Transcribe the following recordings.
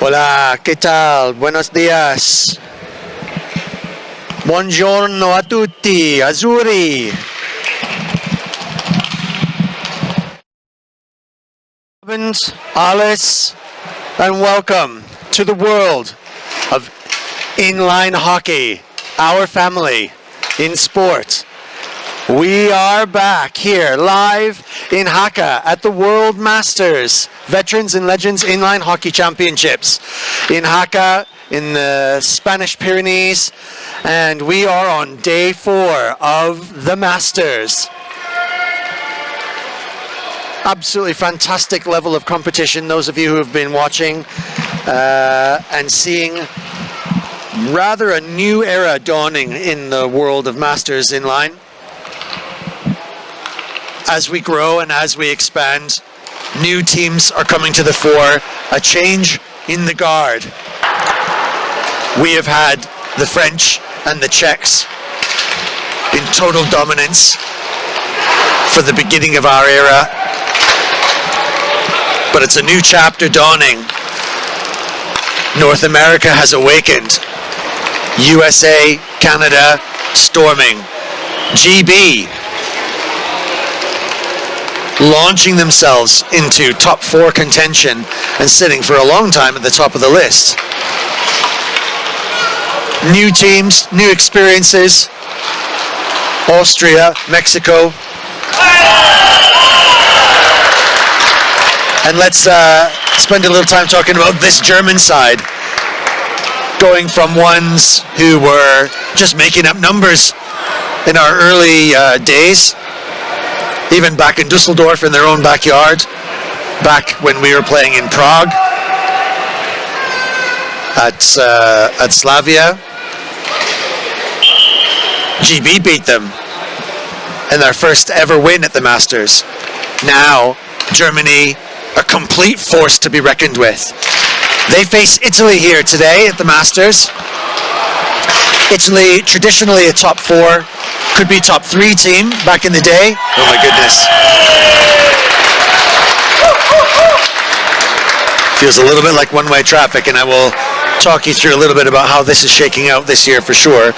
Hola, ¿qué tal? Buenos días. Buongiorno a tutti, Azzurri. Alice, and welcome to the world of inline hockey, our family in sport. We are back here live in Jaca at the World Masters Veterans and Legends Inline Hockey Championships in Jaca in the Spanish Pyrenees, and we are on day 4 of the Masters. Absolutely fantastic level of competition. Those of you who have been watching and seeing rather a new era dawning in the world of Masters Inline. As we grow and as we expand, new teams are coming to the fore, a change in the guard. We have had the French and the Czechs in total dominance for the beginning of our era, but it's a new chapter dawning. North America has awakened. USA, Canada, storming. GB launching themselves into top 4 contention and sitting for a long time at the top of the list. New teams, new experiences. Austria, Mexico. And let's spend a little time talking about this German side. Going from ones who were just making up numbers in our early days, even back in Dusseldorf in their own backyard, back when we were playing in Prague at Slavia. GB beat them in their first ever win at the Masters. Now, Germany, a complete force to be reckoned with. They face Italy here today at the Masters. Italy, traditionally a top 4, could be top 3 team back in the day. Oh my goodness. Feels a little bit like one-way traffic, and I will talk you through a little bit about how this is shaking out this year for sure.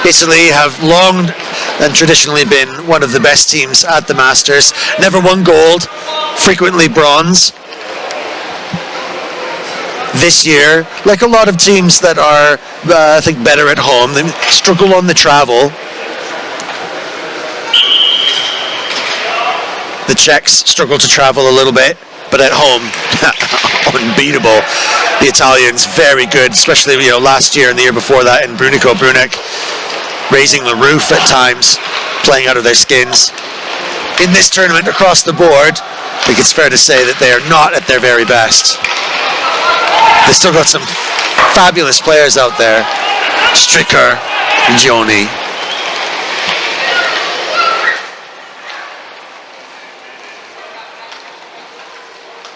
Italy have long and traditionally been one of the best teams at the Masters. Never won gold, frequently bronze. This year, like a lot of teams that are, I think, better at home, they struggle on the travel. The Czechs struggle to travel a little bit, but at home, unbeatable. The Italians, very good, especially last year and the year before that in Brunico, Brunek, raising the roof at times, playing out of their skins. In this tournament, across the board, I think it's fair to say that they are not at their very best. They still got some fabulous players out there. Stricker, Gioni.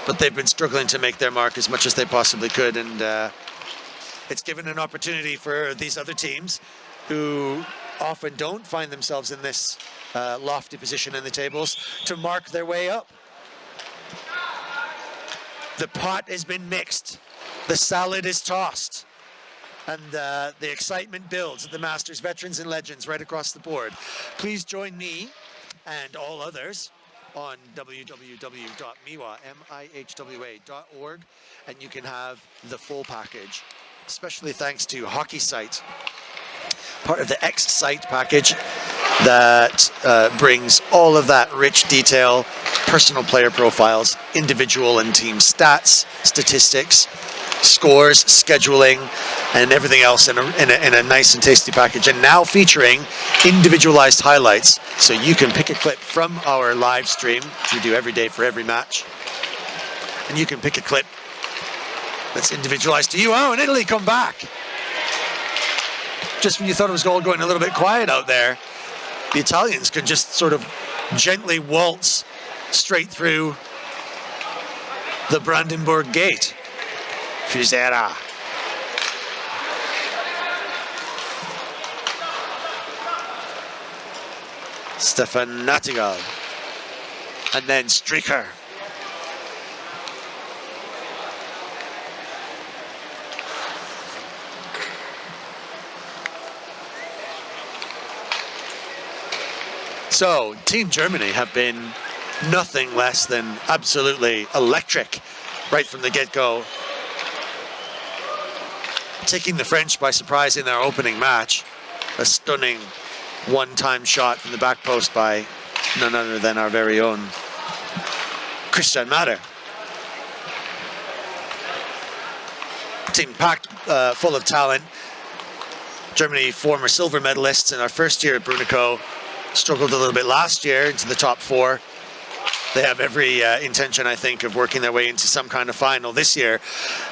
But they've been struggling to make their mark as much as they possibly could, and it's given an opportunity for these other teams who often don't find themselves in this lofty position in the tables to mark their way up. The pot has been mixed. The salad is tossed, and the excitement builds at the Masters Veterans and Legends right across the board. Please join me and all others on www.mihwa.org, and you can have the full package. Especially thanks to Hockey Site, part of the X Site package that brings all of that rich detail, personal player profiles, individual and team stats, statistics, scores, scheduling, and everything else in a nice and tasty package. And now featuring individualized highlights, so you can pick a clip from our live stream, which we do every day for every match, and you can pick a clip that's individualized to you. Oh, and Italy come back. Just when you thought it was all going a little bit quiet out there, the Italians could just sort of gently waltz straight through the Brandenburg Gate. Fusera. Stefan Nattigal. And then Stricker. So, Team Germany have been nothing less than absolutely electric right from the get-go, taking the French by surprise in their opening match. A stunning one-time shot from the back post by none other than our very own Christian Matter. Team packed full of talent. Germany, former silver medalists in our first year at Brunico, struggled a little bit last year into the top 4. They have every intention, I think, of working their way into some kind of final this year.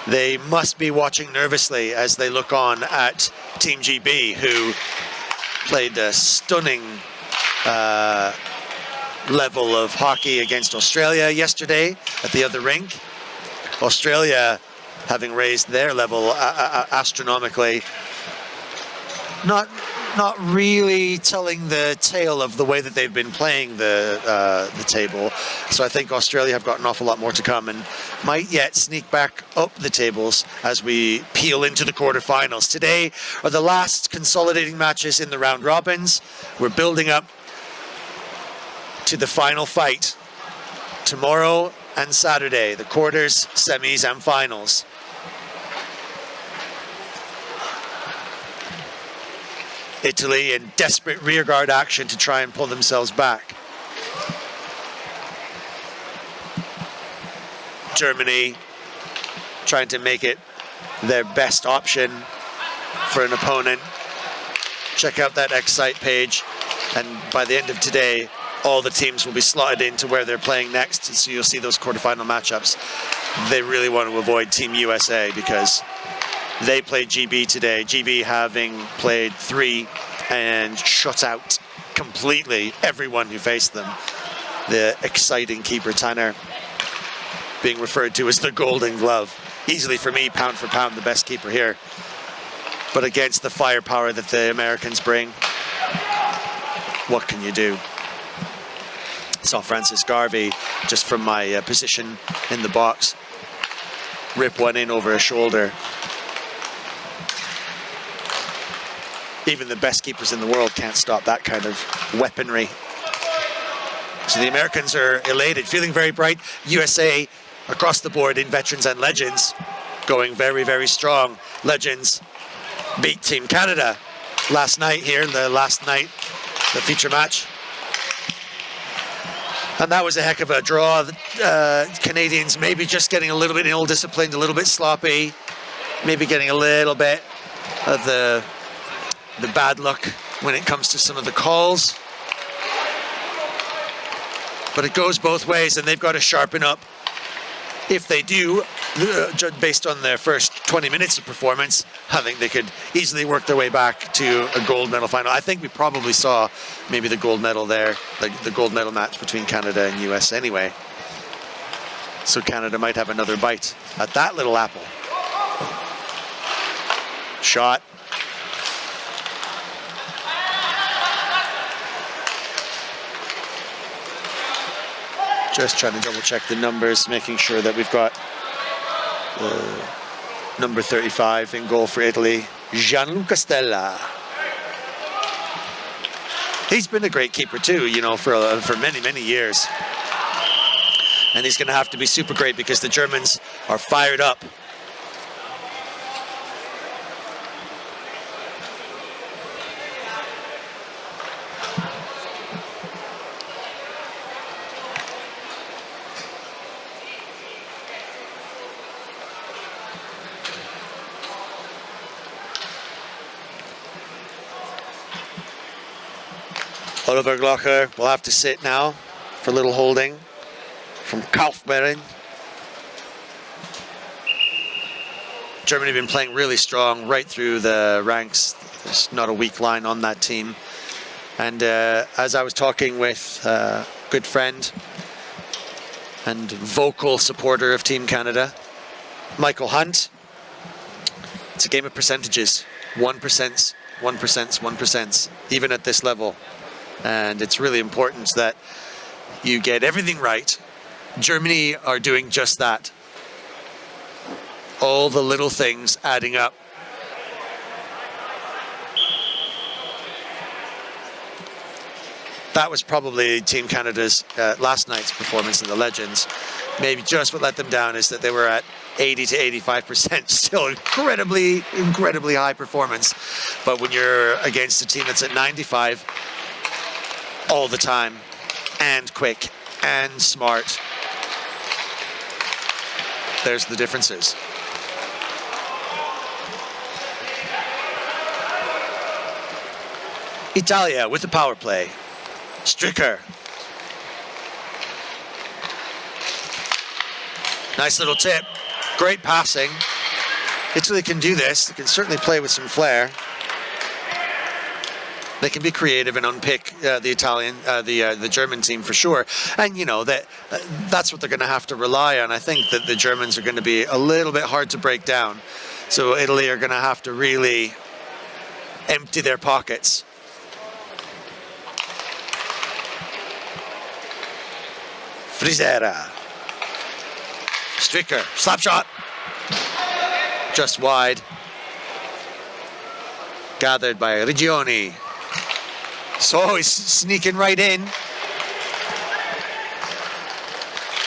They must be watching nervously as they look on at Team GB, who played a stunning level of hockey against Australia yesterday at the other rink. Australia having raised their level astronomically. Not really telling the tale of the way that they've been playing the table. So I think Australia have got an awful lot more to come and might yet sneak back up the tables as we peel into the quarterfinals. Today are the last consolidating matches in the round robins. We're building up to the final fight tomorrow and Saturday, the quarters, semis and finals. Italy in desperate rearguard action to try and pull themselves back. Germany trying to make it their best option for an opponent. Check out that X-Site page, and by the end of today, all the teams will be slotted into where they're playing next, so you'll see those quarterfinal matchups. They really want to avoid Team USA because they played GB today, GB having played 3 and shut out completely everyone who faced them. The exciting keeper Tanner being referred to as the Golden Glove. Easily for me, pound for pound, the best keeper here. But against the firepower that the Americans bring, what can you do? Saw Francis Garvey, just from my position in the box, rip one in over a shoulder. Even the best keepers in the world can't stop that kind of weaponry. So the Americans are elated, feeling very bright. USA across the board in veterans and legends, going very, very strong. Legends beat Team Canada last night here, the last night, the feature match. And that was a heck of a draw. Canadians maybe just getting a little bit ill-disciplined, a little bit sloppy, maybe getting a little bit of the bad luck when it comes to some of the calls. But it goes both ways, and they've got to sharpen up. If they do, based on their first 20 minutes of performance, I think they could easily work their way back to a gold medal final. I think we probably saw maybe the gold medal there, like the gold medal match between Canada and US anyway. So Canada might have another bite at that little apple. Shot. Just trying to double check the numbers, making sure that we've got number 35 in goal for Italy, Gianluca Stella. He's been a great keeper too, you know, for many, many years. And he's going to have to be super great because the Germans are fired up. Oliver Glocher will have to sit now for a little holding from Kaufbeuren. Germany have been playing really strong right through the ranks. There's not a weak line on that team. And as I was talking with a good friend and vocal supporter of Team Canada, Michael Hunt, it's a game of percentages. 1%, 1%, 1%, even at this level. And it's really important that you get everything right. Germany are doing just that. All the little things adding up. that was probably Team Canada's last night's performance in the Legends. Maybe just what let them down is that they were at 80 to 85%, still incredibly high performance. But when you're against a team that's at 95 all the time, and quick and smart, there's the differences. Italia with the power play. Stricker. Nice little tip. Great passing. Italy can do this. They can certainly play with some flair. They can be creative and unpick the German team for sure. And you know that's what they're going to have to rely on. I think that the Germans are going to be a little bit hard to break down. So Italy are going to have to really empty their pockets. Frisera. Stricker. Slap shot. Just wide. Gathered by Regioni. So he's sneaking right in.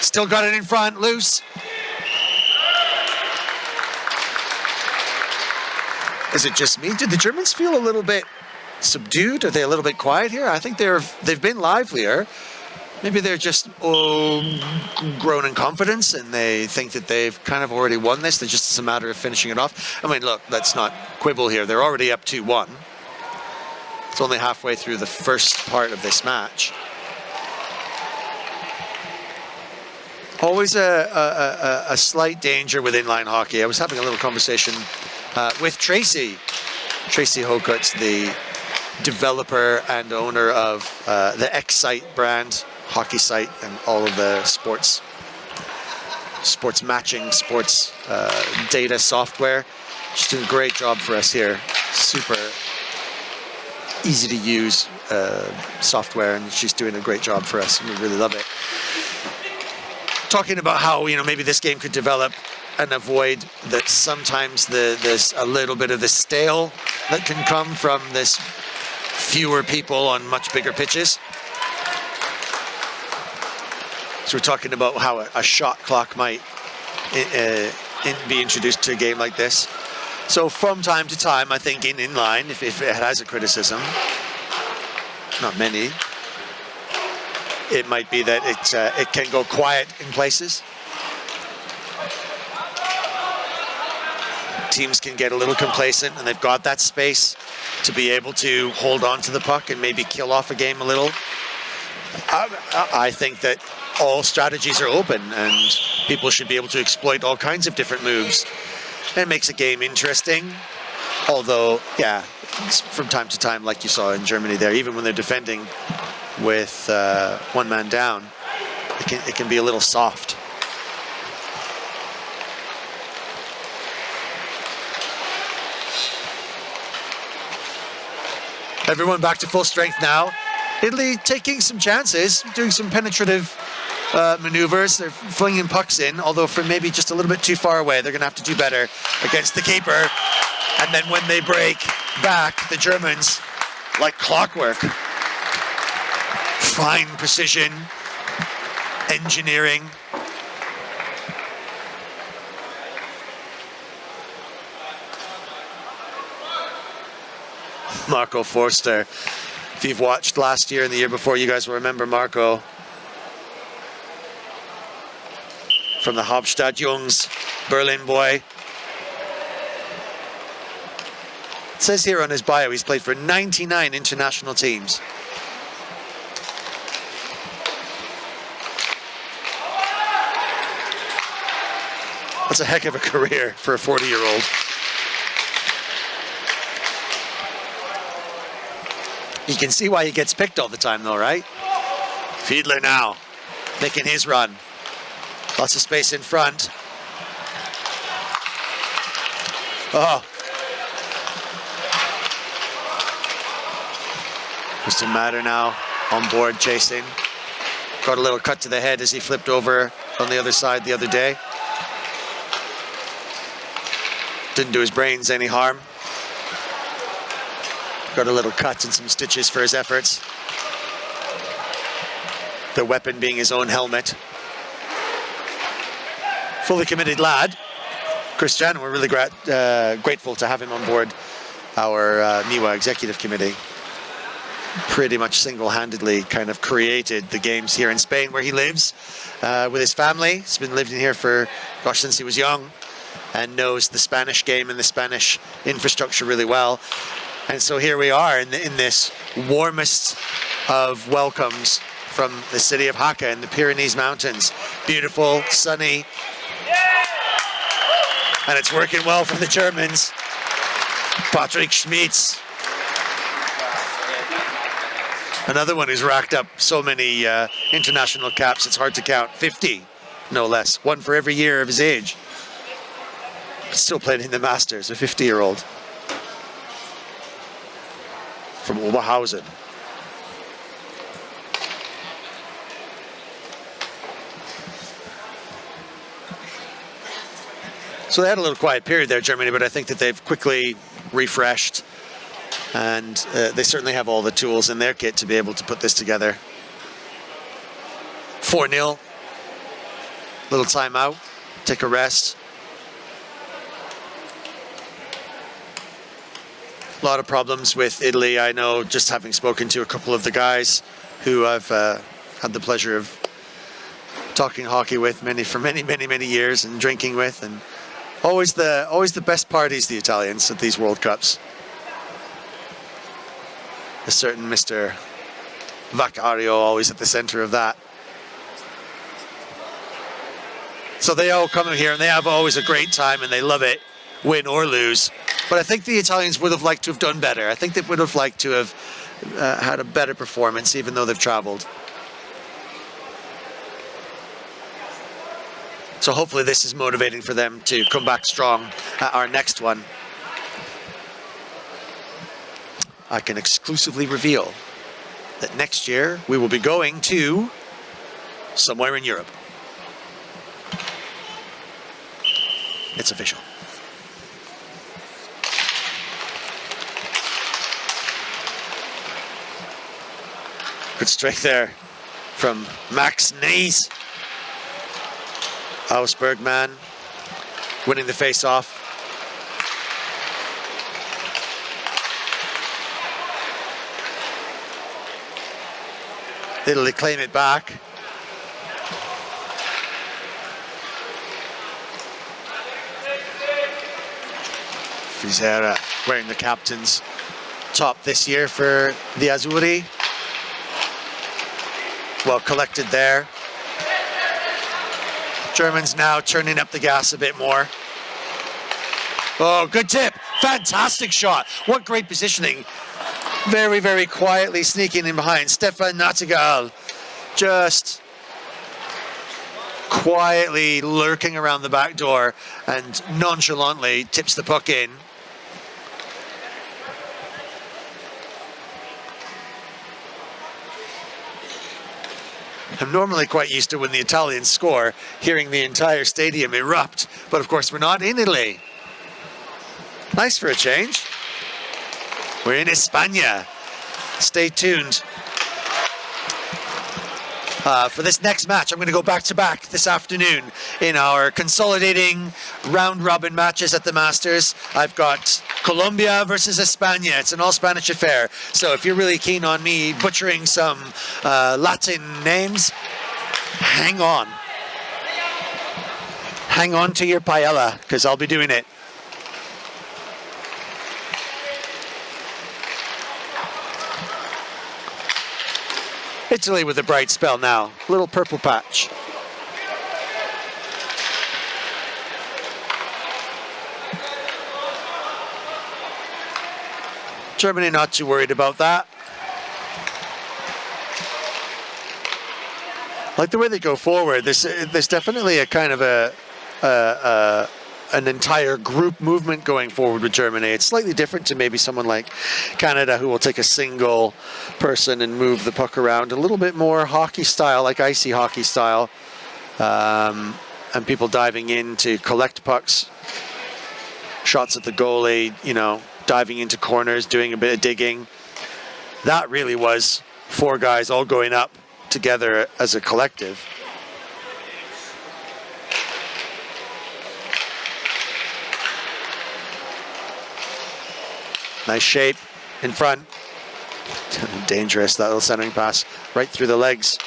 Still got it in front, loose. Is it just me? Did the Germans feel a little bit subdued? Are they a little bit quiet here? I think they've been livelier. Maybe they're just grown in confidence and they think that they've kind of already won this. It's just a matter of finishing it off. I mean, look, let's not quibble here. They're already up 2-1. It's only halfway through the first part of this match. Always a slight danger with inline hockey. I was having a little conversation with Tracy Hokutz, the developer and owner of the X-Site brand, hockey site, and all of the sports matching, sports data software. She's doing a great job for us here. Super easy to use software, and she's doing a great job for us, and we really love it. Talking about how maybe this game could develop and avoid that sometimes there's a little bit of the stale that can come from this fewer people on much bigger pitches. So we're talking about how a shot clock might be introduced to a game like this. So from time to time, I think in inline, if it has a criticism, not many, it might be that it can go quiet in places. Teams can get a little complacent, and they've got that space to be able to hold on to the puck and maybe kill off a game a little. I think that all strategies are open, and people should be able to exploit all kinds of different moves. It makes a game interesting, although, yeah, from time to time, like you saw in Germany there, even when they're defending with one man down, it can be a little soft. Everyone back to full strength now. Italy taking some chances, doing some penetrative maneuvers. They're flinging pucks in, although from maybe just a little bit too far away. They're going to have to do better against the keeper. And then when they break back, the Germans, like clockwork, fine precision, engineering. Marco Forster. If you've watched last year and the year before, you guys will remember Marco from the Hauptstadt Jungs, Berlin boy. It says here on his bio he's played for 99 international teams. That's a heck of a career for a 40-year-old. You can see why he gets picked all the time though, right? Fiedler now, making his run. Lots of space in front. Oh. Just a matter now on board chasing. Got a little cut to the head as he flipped over on the other side the other day. Didn't do his brains any harm. Got a little cut and some stitches for his efforts. The weapon being his own helmet. Fully committed lad. Cristiano, we're really grateful to have him on board our MIWA executive committee. Pretty much single-handedly kind of created the games here in Spain where he lives with his family. He's been living here for, gosh, since he was young, and knows the Spanish game and the Spanish infrastructure really well. And so here we are in this warmest of welcomes from the city of Jaca in the Pyrenees Mountains. Beautiful, sunny, and it's working well for the Germans. Patrick Schmitz, another one who's racked up so many international caps, it's hard to count. 50, no less. One for every year of his age. Still playing in the Masters, a 50-year-old. From Oberhausen. So they had a little quiet period there, Germany, but I think that they've quickly refreshed, and they certainly have all the tools in their kit to be able to put this together. 4-0. Little timeout, take a rest. A lot of problems with Italy, I know, just having spoken to a couple of the guys who I've had the pleasure of talking hockey with for many years, and drinking with, and always the best parties, the Italians, at these World Cups. A certain Mr. Vaccario always at the center of that. So they all come in here and they have always a great time and they love it, win or lose. But I think the Italians would have liked to have done better. I think they would have liked to have had a better performance, even though they've traveled. So hopefully this is motivating for them to come back strong at our next one. I can exclusively reveal that next year we will be going to somewhere in Europe. It's official. Good strike there from Max Nees. Augsburg man winning the face-off. Italy claim it back. Frisera wearing the captain's top this year for the Azzurri. Well collected there. Germans now turning up the gas a bit more. Oh, good tip. Fantastic shot. What great positioning. Very, very quietly sneaking in behind. Stefan Nattigal just quietly lurking around the back door and nonchalantly tips the puck in. I'm normally quite used to when the Italians score, hearing the entire stadium erupt, but of course we're not in Italy. Nice for a change. We're in España. Stay tuned. For this next match, I'm going to go back-to-back this afternoon in our consolidating round-robin matches at the Masters. I've got Colombia versus España. It's an all-Spanish affair. So if you're really keen on me butchering some Latin names, hang on. Hang on to your paella, because I'll be doing it. Italy with a bright spell now. Little purple patch. Germany not too worried about that. Like the way they go forward, there's definitely a kind of an entire group movement going forward with Germany. It's slightly different to maybe someone like Canada, who will take a single person and move the puck around. A little bit more hockey style, like icy hockey style, and people diving in to collect pucks, shots at the goalie, you know, diving into corners, doing a bit of digging. That really was four guys all going up together as a collective. Nice shape in front. Dangerous, that little centering pass right through the legs.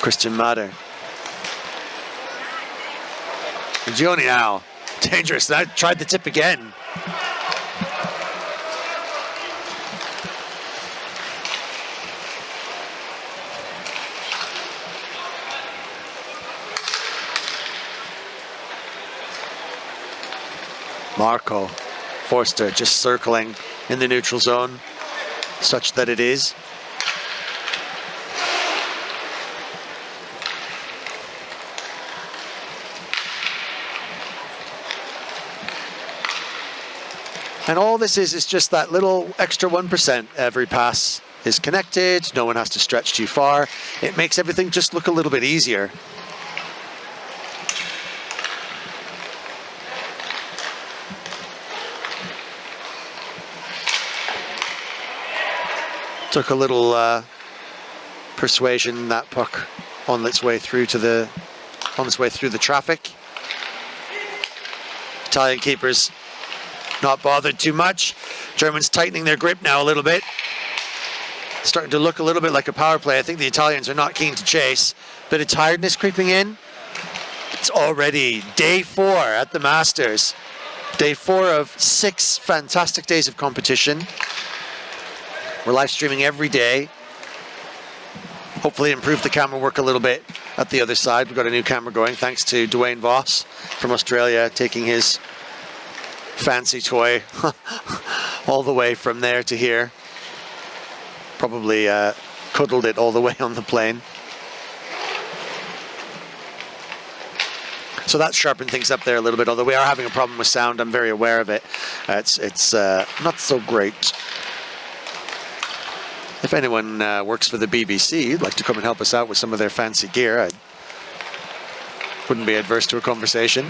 Christian Mader. And Gioni now. Dangerous. I tried the tip again. Marco Forster just circling in the neutral zone, such that it is. And all this is just that little extra 1%. Every pass is connected. No one has to stretch too far. It makes everything just look a little bit easier. Took a little persuasion, that puck on its way through the traffic. Italian keepers not bothered too much. Germans tightening their grip now a little bit. Starting to look a little bit like a power play. I think the Italians are not keen to chase. Bit of tiredness creeping in. It's already day 4 at the Masters. Day 4 of 6 fantastic days of competition. We're live streaming every day. Hopefully improve the camera work a little bit at the other side. We've got a new camera going thanks to Dwayne Voss from Australia taking his fancy toy all the way from there to here. Probably cuddled it all the way on the plane. So that's sharpened things up there a little bit, although we are having a problem with sound. I'm very aware of it. It's not so great. If anyone works for the BBC, you'd like to come and help us out with some of their fancy gear, I wouldn't be adverse to a conversation.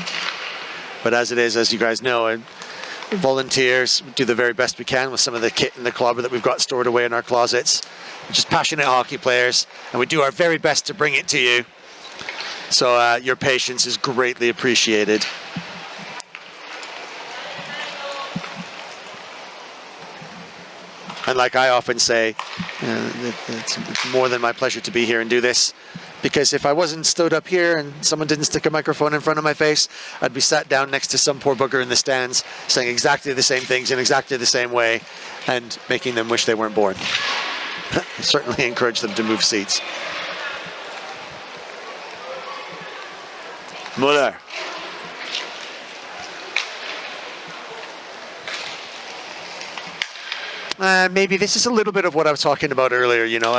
But as it is, as you guys know, volunteers do the very best we can with some of the kit and the clobber that we've got stored away in our closets. We're just passionate hockey players, and we do our very best to bring it to you. So your patience is greatly appreciated. And like I often say, it's more than my pleasure to be here and do this, because if I wasn't stood up here and someone didn't stick a microphone in front of my face, I'd be sat down next to some poor bugger in the stands saying exactly the same things in exactly the same way and making them wish they weren't born. I certainly encourage them to move seats. Muller. Maybe this is a little bit of what I was talking about earlier. You know,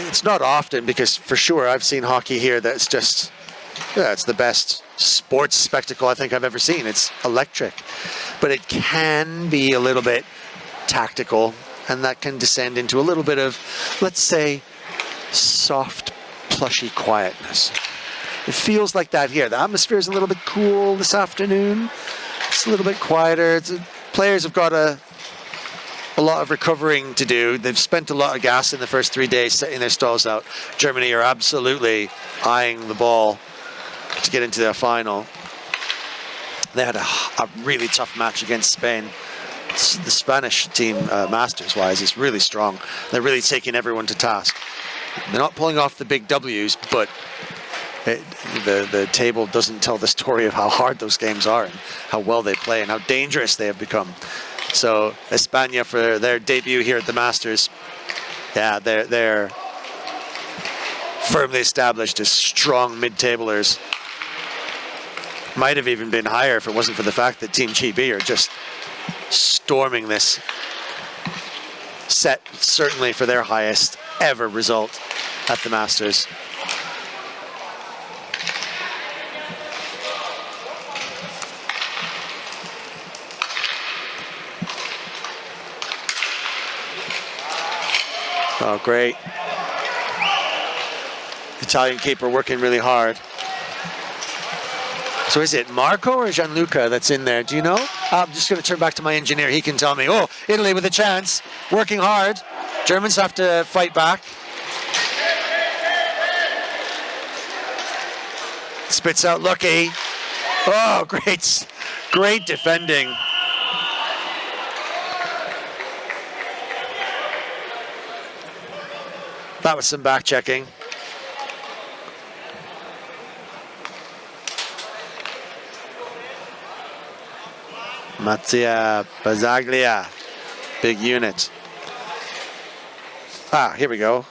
it's not often, because for sure I've seen hockey here that's just, yeah, it's the best sports spectacle I think I've ever seen. It's electric, but it can be a little bit tactical, and that can descend into a little bit of, let's say, soft, plushy quietness. It feels like that here. The atmosphere is a little bit cool this afternoon. It's a little bit quieter. Players have got a lot of recovering to do. They've spent a lot of gas in the first 3 days setting their stalls out. Germany are absolutely eyeing the ball to get into their final. They had a really tough match against Spain. The Spanish team, Masters-wise, is really strong. They're really taking everyone to task. They're not pulling off the big W's, but the table doesn't tell the story of how hard those games are and how well they play and how dangerous they have become. So España, for their debut here at the Masters, yeah, they're firmly established as strong mid-tablers. Might have even been higher if it wasn't for the fact that Team GB are just storming this set, certainly for their highest ever result at the Masters. Oh, great. Italian keeper working really hard. So is it Marco or Gianluca that's in there? Do you know? I'm just going to turn back to my engineer. He can tell me. Oh, Italy with a chance. Working hard. Germans have to fight back. Spits out Lucky. Oh, great defending. That was some back checking. Mattia Bazzaglia, big unit. Ah, here we go.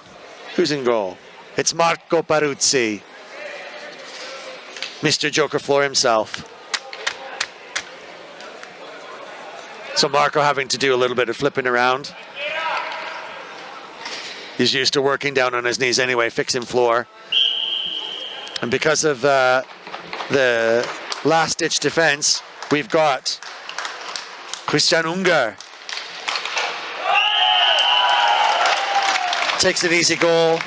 Who's in goal? It's Marco Paruzzi, Mr. Joker Floor himself. So Marco having to do a little bit of flipping around. He's used to working down on his knees anyway, fixing floor. And because of the last-ditch defense, we've got Christian Unger. Takes an easy goal.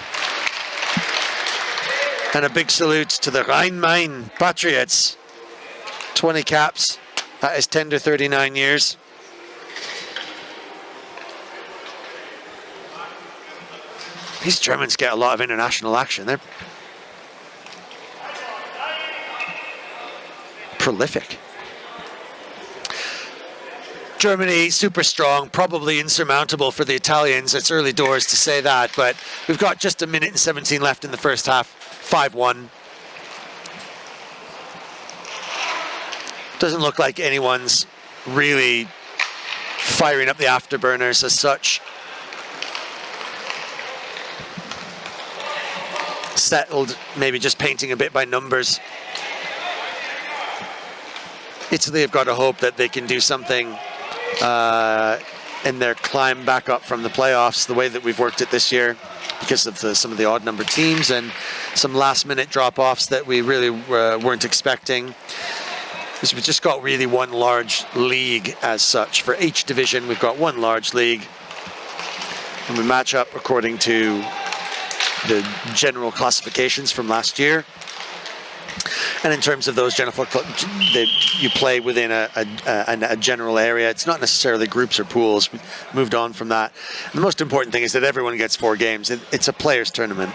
And a big salute to the Rhein-Main Patriots. 20 caps at his tender 39 years. These Germans get a lot of international action. They're prolific. Germany, super strong, probably insurmountable for the Italians. It's early doors to say that, but we've got just a minute and 17 left in the first half. 5-1. Doesn't look like anyone's really firing up the afterburners as such. Settled, maybe just painting a bit by numbers. Italy have got to hope that they can do something in their climb back up from the playoffs the way that we've worked it this year, because of some of the odd number teams and some last minute drop-offs that we really weren't expecting. Because we've just got really one large league as such. For each division, we've got one large league. And we match up according to the general classifications from last year. And in terms of those general, you play within a general area. It's not necessarily groups or pools. We've moved on from that. And the most important thing is that everyone gets 4 games. It's a players' tournament.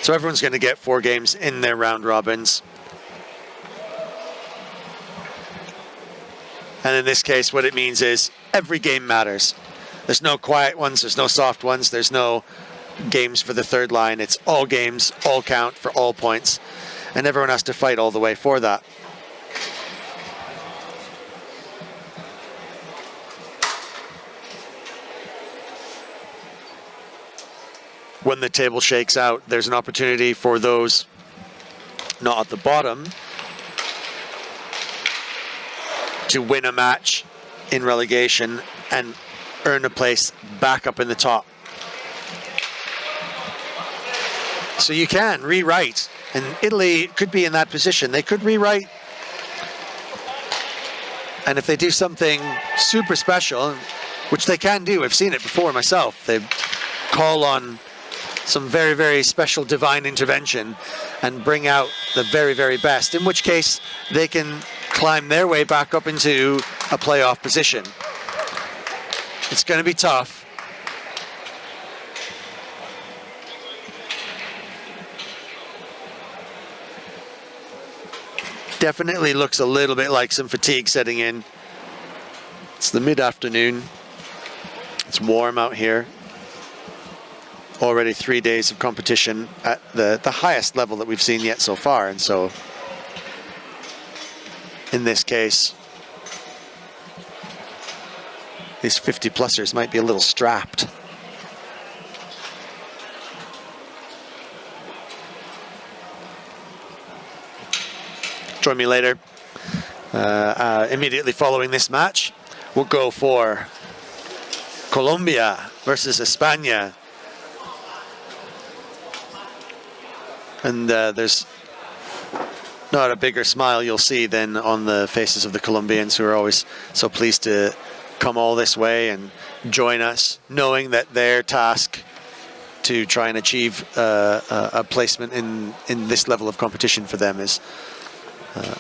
So everyone's going to get 4 games in their round robins. And in this case, what it means is every game matters. There's no quiet ones. There's no soft ones. There's no games for the third line. It's all games, all count for all points. And everyone has to fight all the way for that. When the table shakes out, there's an opportunity for those not at the bottom to win a match in relegation and earn a place back up in the top. So you can rewrite, and Italy could be in that position. They could rewrite, and if they do something super special, which they can do, I've seen it before myself, they call on some very, very special divine intervention and bring out the very, very best, in which case they can climb their way back up into a playoff position. It's going to be tough. Definitely looks a little bit like some fatigue setting in. It's the mid-afternoon. It's warm out here. Already 3 days of competition at the highest level that we've seen yet so far. And so, in this case, these 50-plussers might be a little strapped. Join me later. Immediately following this match, we'll go for Colombia versus España. And there's not a bigger smile you'll see than on the faces of the Colombians, who are always so pleased to come all this way and join us, knowing that their task to try and achieve a placement in this level of competition for them is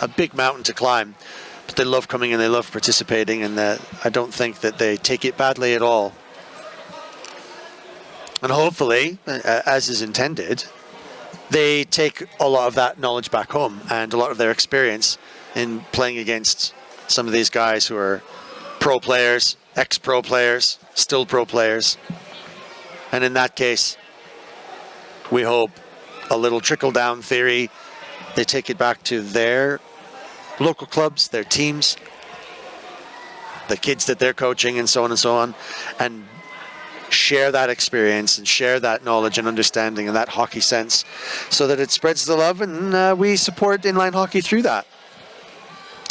a big mountain to climb. But they love coming and they love participating, and I don't think that they take it badly at all. And hopefully, as is intended, they take a lot of that knowledge back home and a lot of their experience in playing against some of these guys who are pro players, ex-pro players, still pro players. And in that case, we hope a little trickle-down theory, they take it back to their local clubs, their teams, the kids that they're coaching, and so on, and share that experience and share that knowledge and understanding and that hockey sense so that it spreads the love, and we support inline hockey through that.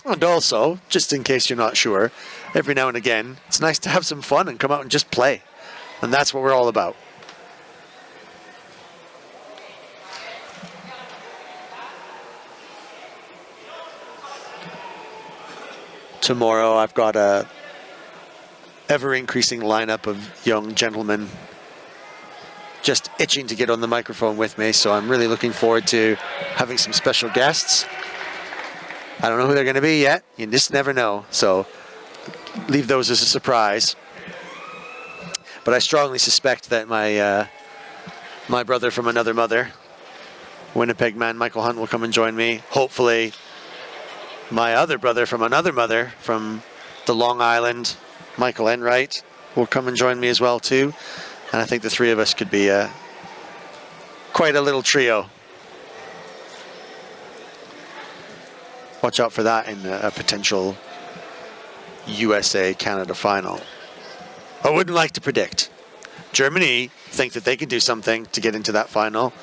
And also, just in case you're not sure, every now and again, it's nice to have some fun and come out and just play. And that's what we're all about. Tomorrow I've got a ever-increasing lineup of young gentlemen just itching to get on the microphone with me, so I'm really looking forward to having some special guests. I don't know who they're going to be yet. You just never know, so leave those as a surprise. But I strongly suspect that my brother from another mother, Winnipeg man Michael Hunt, will come and join me. Hopefully my other brother from another mother from the Long Island, Michael Enright, will come and join me as well too. And I think the three of us could be quite a little trio. Watch out for that in a potential USA-Canada final. I wouldn't like to predict. Germany think that they can do something to get into that final.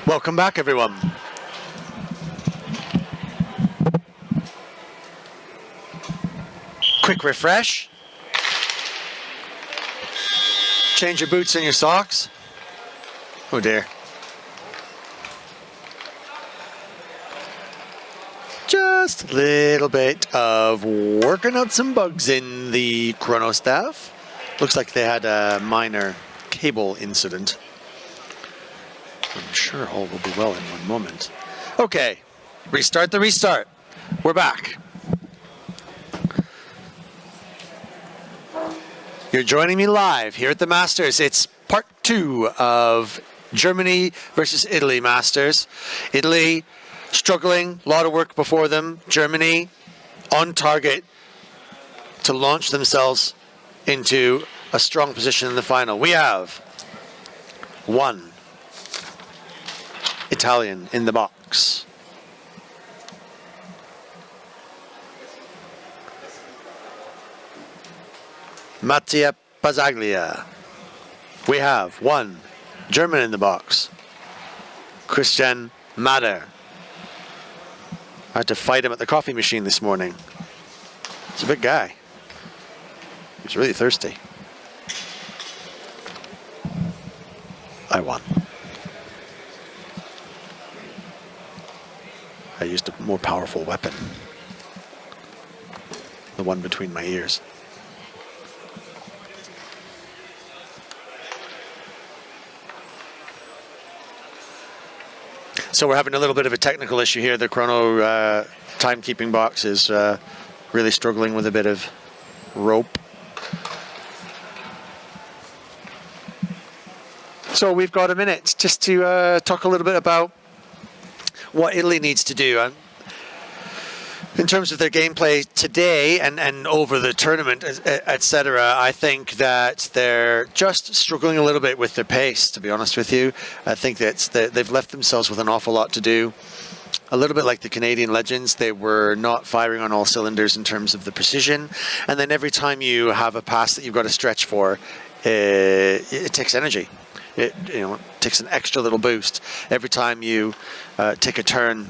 Welcome back, everyone. Quick refresh. Change your boots and your socks. Oh dear. Just a little bit of working out some bugs in the chronostaff. Looks like they had a minor cable incident. I'm sure all will be well in one moment. Okay, restart the restart. We're back. You're joining me live here at the Masters. It's part 2 of Germany versus Italy Masters. Italy struggling, a lot of work before them. Germany on target to launch themselves into a strong position in the final. We have 1 Italian in the box. Mattia Pazzaglia. We have 1 German in the box. Christian Mader. I had to fight him at the coffee machine this morning. He's a big guy. He's really thirsty. I won. I used a more powerful weapon. The one between my ears. So we're having a little bit of a technical issue here. The chrono timekeeping box is really struggling with a bit of rope. So we've got a minute just to talk a little bit about what Italy needs to do. In terms of their gameplay today and over the tournament, etc., I think that they're just struggling a little bit with their pace, to be honest with you. I think that they've left themselves with an awful lot to do. A little bit like the Canadian legends, they were not firing on all cylinders in terms of the precision. And then every time you have a pass that you've got to stretch for, it takes energy. It takes an extra little boost every time you take a turn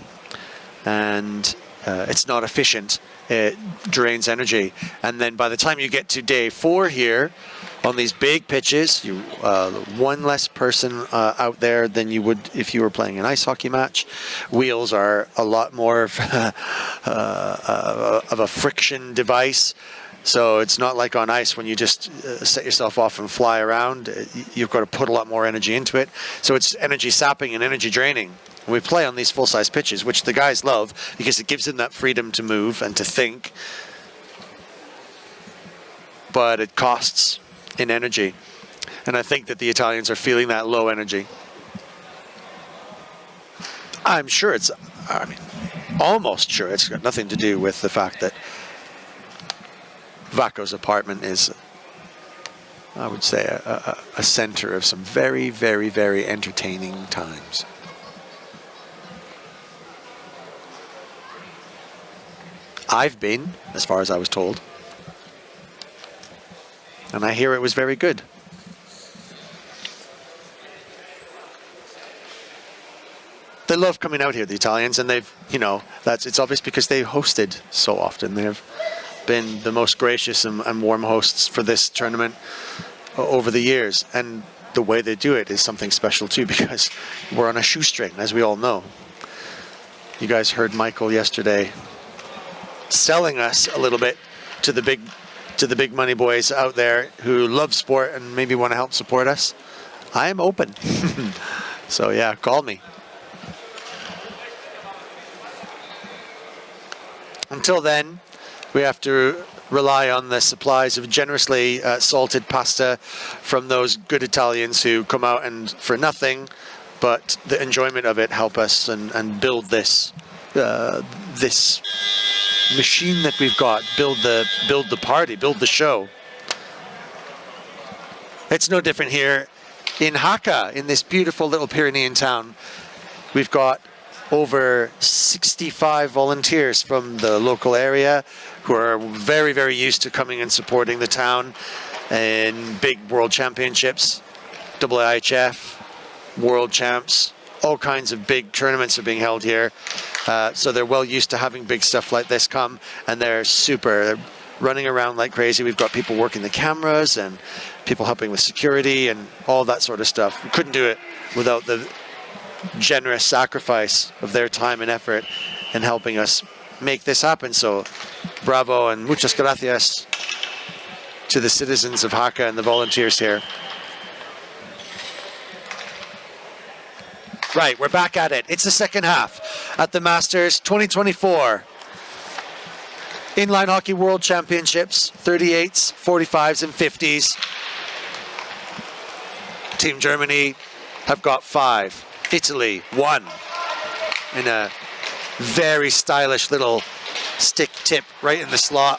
and it's not efficient. It drains energy, and then by the time you get to day 4 here on these big pitches, you one less person out there than you would if you were playing an ice hockey match. Wheels are a lot more of a friction device. So it's not like on ice when you just set yourself off and fly around. You've got to put a lot more energy into it. So it's energy sapping and energy draining. We play on these full-size pitches, which the guys love because it gives them that freedom to move and to think. But it costs in energy. And I think that the Italians are feeling that low energy. I'm sure almost sure it's got nothing to do with the fact that Vacco's apartment is, I would say, a center of some very, very, very entertaining times. I've been, as far as I was told, and I hear it was very good. They love coming out here, the Italians, and they've, it's obvious because they hosted so often. They've been the most gracious and warm hosts for this tournament over the years, and the way they do it is something special too, because we're on a shoestring, as we all know. You guys heard Michael yesterday selling us a little bit to the big money boys out there who love sport and maybe want to help support us. I am open. So yeah, call me. Until then, we have to rely on the supplies of generously salted pasta from those good Italians who come out and for nothing, but the enjoyment of it help us and build this this machine that we've got, build the party, build the show. It's no different here in Jaca, in this beautiful little Pyrenean town. We've got over 65 volunteers from the local area who are very, very used to coming and supporting the town in big world championships, IIHF, world champs, all kinds of big tournaments are being held here. So they're well used to having big stuff like this come, and they're running around like crazy. We've got people working the cameras and people helping with security and all that sort of stuff. We couldn't do it without the generous sacrifice of their time and effort in helping us make this happen. So bravo and muchas gracias to the citizens of Jaca and the volunteers here. Right, we're back at it. It's the second half at the Masters 2024 Inline Hockey World Championships, 38s, 45s, and 50s. Team Germany have got 5. Italy, 1. In a very stylish little stick tip right in the slot.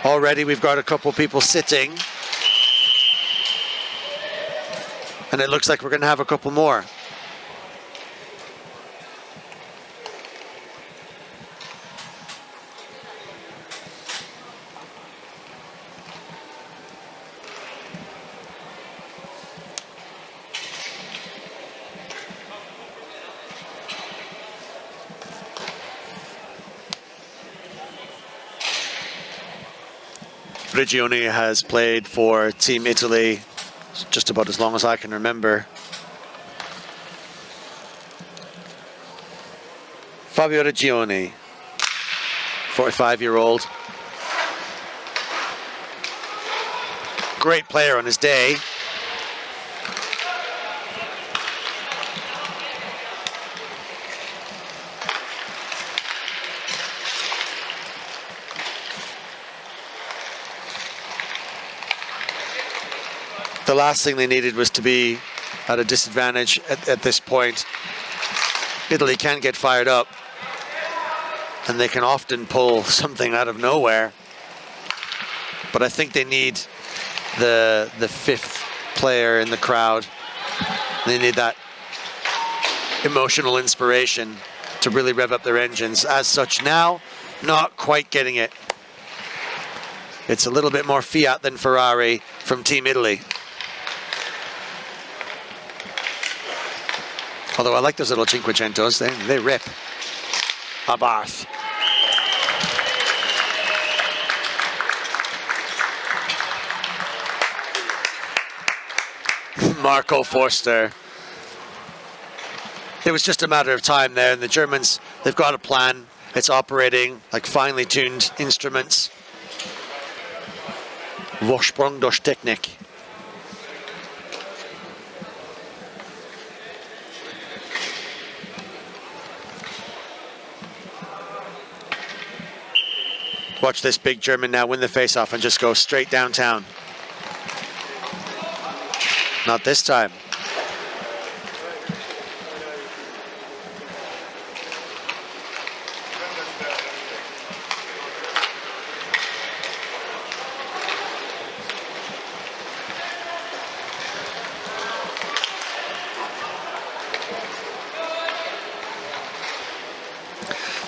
Already we've got a couple people sitting. And it looks like we're going to have a couple more. Prigioni has played for Team Italy just about as long as I can remember. Fabio Reggioni, 45-year-old. Great player on his day. The last thing they needed was to be at a disadvantage at this point. Italy can get fired up, and they can often pull something out of nowhere. But I think they need the fifth player in the crowd. They need that emotional inspiration to really rev up their engines. As such now, not quite getting it. It's a little bit more Fiat than Ferrari from Team Italy. Although I like those little Cinquecentos, they rip. Abarth. Marco Forster. It was just a matter of time there, and the Germans, they've got a plan. It's operating like finely tuned instruments. Vorsprung durch Technik. Watch this big German now win the face-off and just go straight downtown. Not this time.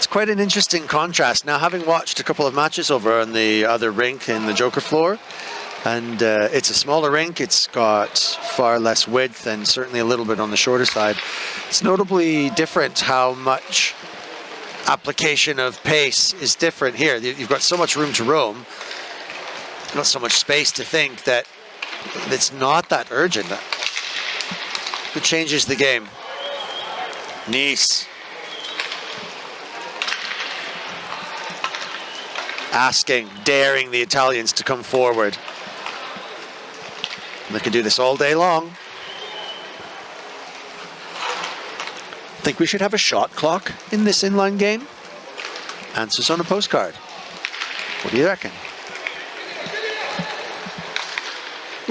Quite an interesting contrast. Now, having watched a couple of matches over on the other rink in the Joker floor, and it's a smaller rink, it's got far less width and certainly a little bit on the shorter side. It's notably different how much application of pace is different here. You've got so much room to roam, not so much space to think that it's not that urgent. It changes the game. Nice. Asking, daring the Italians to come forward. And they can do this all day long. Think we should have a shot clock in this inline game? Answers on a postcard. What do you reckon?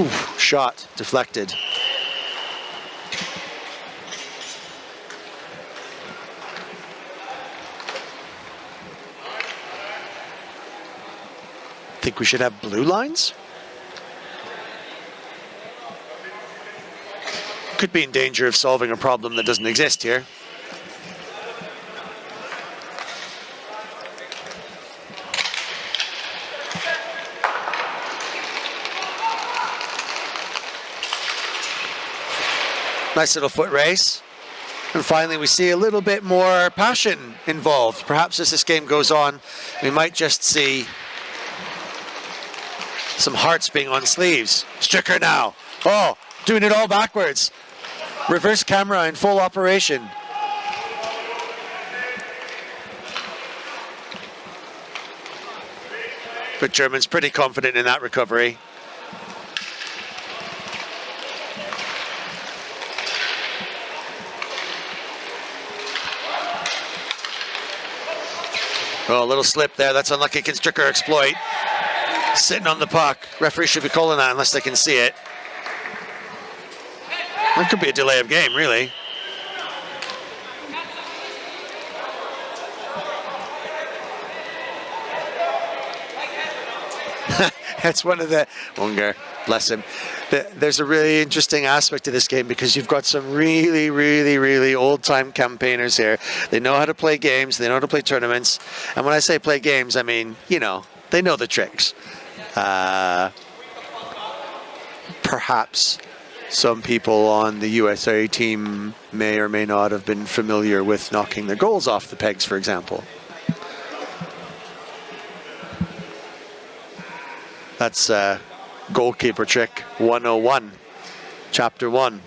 Ooh, shot deflected. Think we should have blue lines? Could be in danger of solving a problem that doesn't exist here. Nice little foot race. And finally we see a little bit more passion involved. Perhaps as this game goes on, we might just see some hearts being on sleeves. Stricker now. Oh, doing it all backwards. Reverse camera in full operation. But German's pretty confident in that recovery. Oh, a little slip there. That's unlucky. Can Stricker exploit? Sitting on the puck. Referee should be calling that unless they can see it. That could be a delay of game, really. That's one of the Unger, bless him. There's a really interesting aspect to this game because you've got some really, really, really old-time campaigners here. They know how to play games. They know how to play tournaments. And when I say play games, I mean, you know, they know the tricks. Perhaps some people on the USA team may or may not have been familiar with knocking their goals off the pegs, for example. That's goalkeeper trick 101, chapter 1.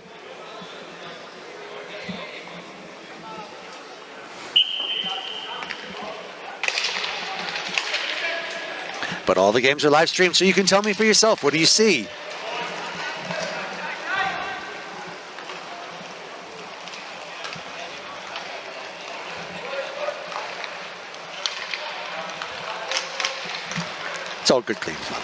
But all the games are live streamed, so you can tell me for yourself. What do you see? It's all good, clean fun.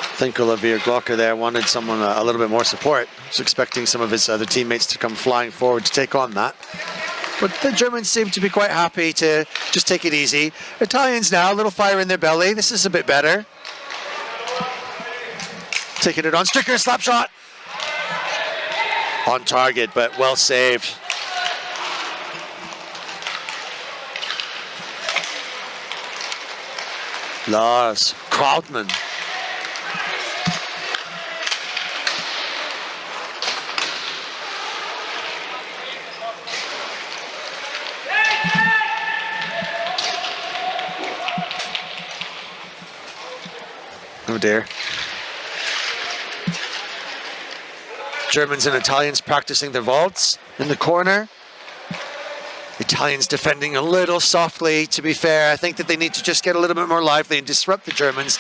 I think Olivier Glocker there wanted someone a little bit more support. Was expecting some of his other teammates to come flying forward to take on that. But the Germans seem to be quite happy to just take it easy. Italians now, a little fire in their belly. This is a bit better. Taking it on. Stricker, slap shot. On target, but well saved. Lars Krautmann. Oh dear. Germans and Italians practicing their vaults in the corner. Italians defending a little softly, to be fair. I think that they need to just get a little bit more lively and disrupt the Germans.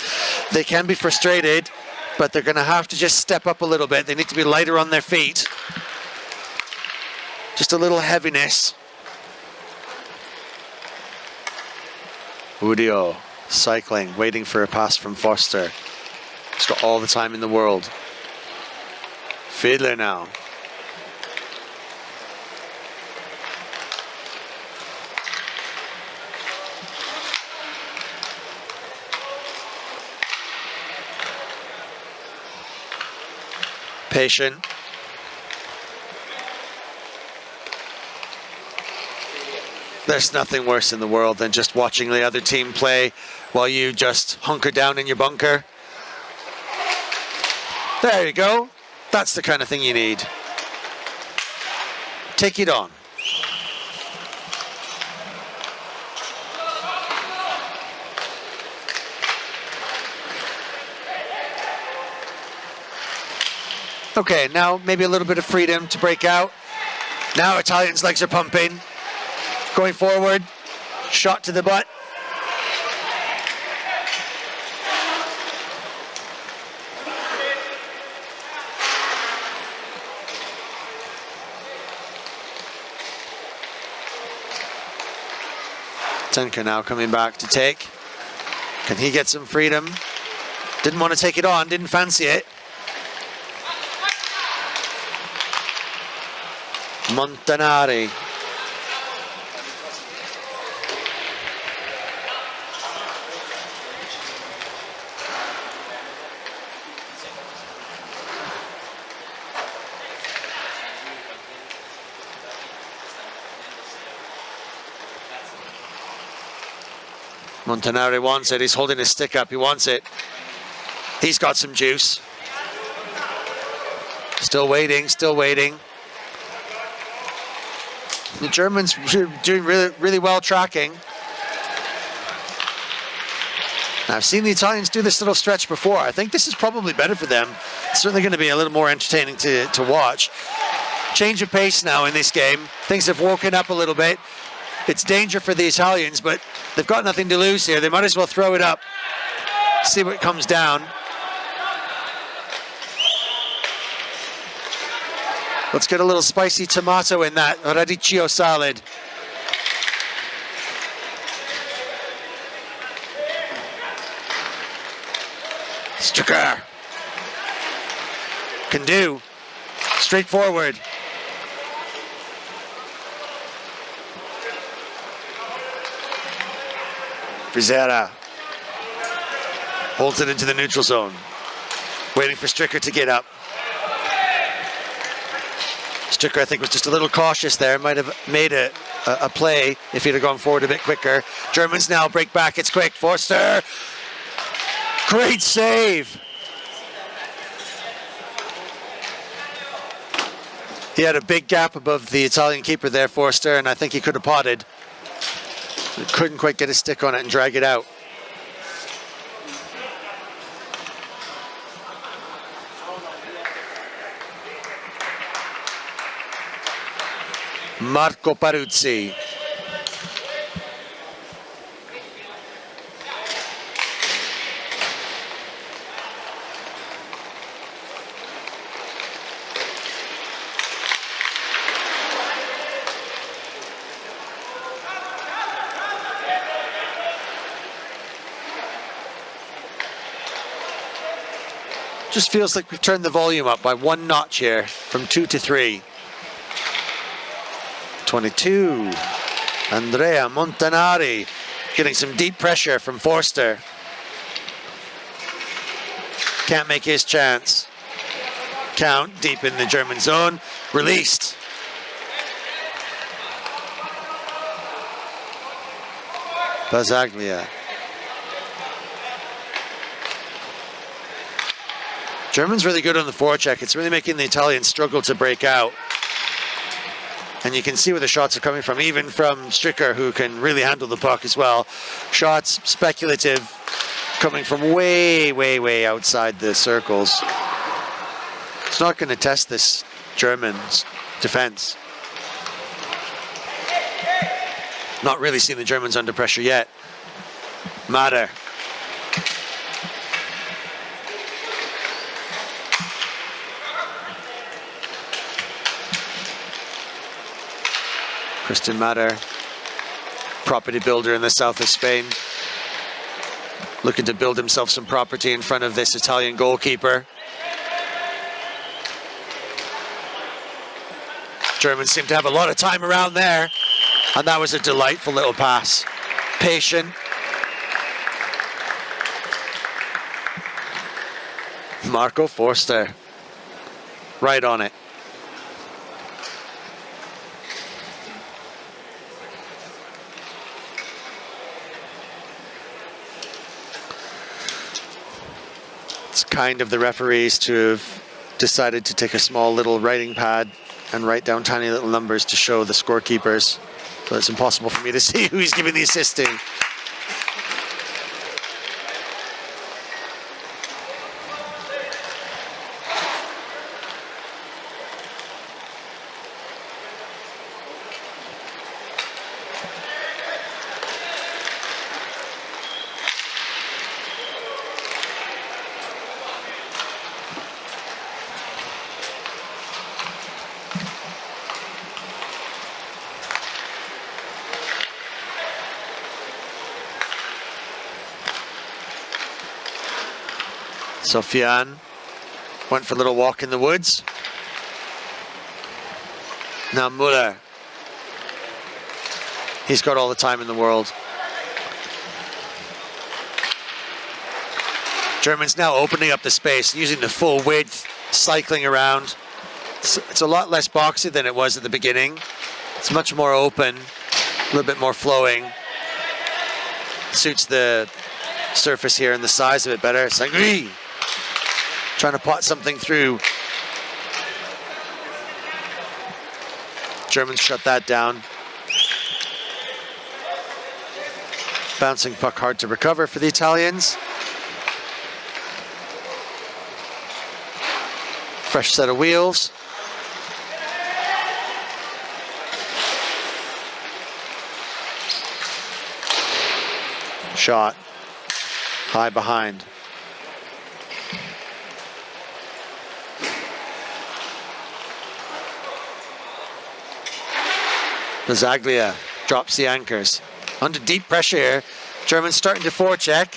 They can be frustrated, but they're going to have to just step up a little bit. They need to be lighter on their feet. Just a little heaviness. Udio cycling, waiting for a pass from Foster. He's got all the time in the world. Fiedler now. Patient. There's nothing worse in the world than just watching the other team play while you just hunker down in your bunker. There you go. That's the kind of thing you need. Take it on. Okay, now maybe a little bit of freedom to break out. Now Italians' legs are pumping. Going forward. Shot to the butt. Tenka now coming back to take. Can he get some freedom? Didn't want to take it on, didn't fancy it. Montanari. Montanari wants it. He's holding his stick up. He wants it. He's got some juice. Still waiting, still waiting. The Germans doing really well tracking. I've seen the Italians do this little stretch before. I think this is probably better for them. It's certainly going to be a little more entertaining to watch. Change of pace now in this game. Things have woken up a little bit. It's danger for the Italians, but they've got nothing to lose here. They might as well throw it up. See what comes down. Let's get a little spicy tomato in that radicchio salad. Stricker. Can do. Straightforward. Brizera holds it into the neutral zone. Waiting for Stricker to get up. Stricker, I think, was just a little cautious there. Might have made a play if he'd have gone forward a bit quicker. Germans now break back. It's quick. Forster. Great save. He had a big gap above the Italian keeper there, Forster, and I think he could have potted. Couldn't quite get a stick on it and drag it out. Marco Paruzzi. Just feels like we've turned the volume up by one notch here, from 2 to 3. 22. Andrea Montanari getting some deep pressure from Forster. Can't make his chance. Count deep in the German zone. Released. Bazzaglia. German's really good on the forecheck. It's really making the Italians struggle to break out. And you can see where the shots are coming from, even from Stricker, who can really handle the puck as well. Shots speculative, coming from way, way, way outside the circles. It's not going to test this German's defense. Not really seeing the Germans under pressure yet. Matter. Christian Matter, property builder in the south of Spain, looking to build himself some property in front of this Italian goalkeeper. Germans seem to have a lot of time around there, and that was a delightful little pass. Patient. Marco Forster, right on it. It's kind of the referees to have decided to take a small little writing pad and write down tiny little numbers to show the scorekeepers. So it's impossible for me to see who he's giving the assisting. Sofiane went for a little walk in the woods. Now Muller. He's got all the time in the world. Germans now opening up the space, using the full width, cycling around. It's a lot less boxy than it was at the beginning. It's much more open, a little bit more flowing. Suits the surface here and the size of it better. Sangri trying to pot something through. Germans shut that down. Bouncing puck hard to recover for the Italians. Fresh set of wheels. Shot. High behind. Bazzaglia drops the anchors. Under deep pressure here. Germans starting to forecheck.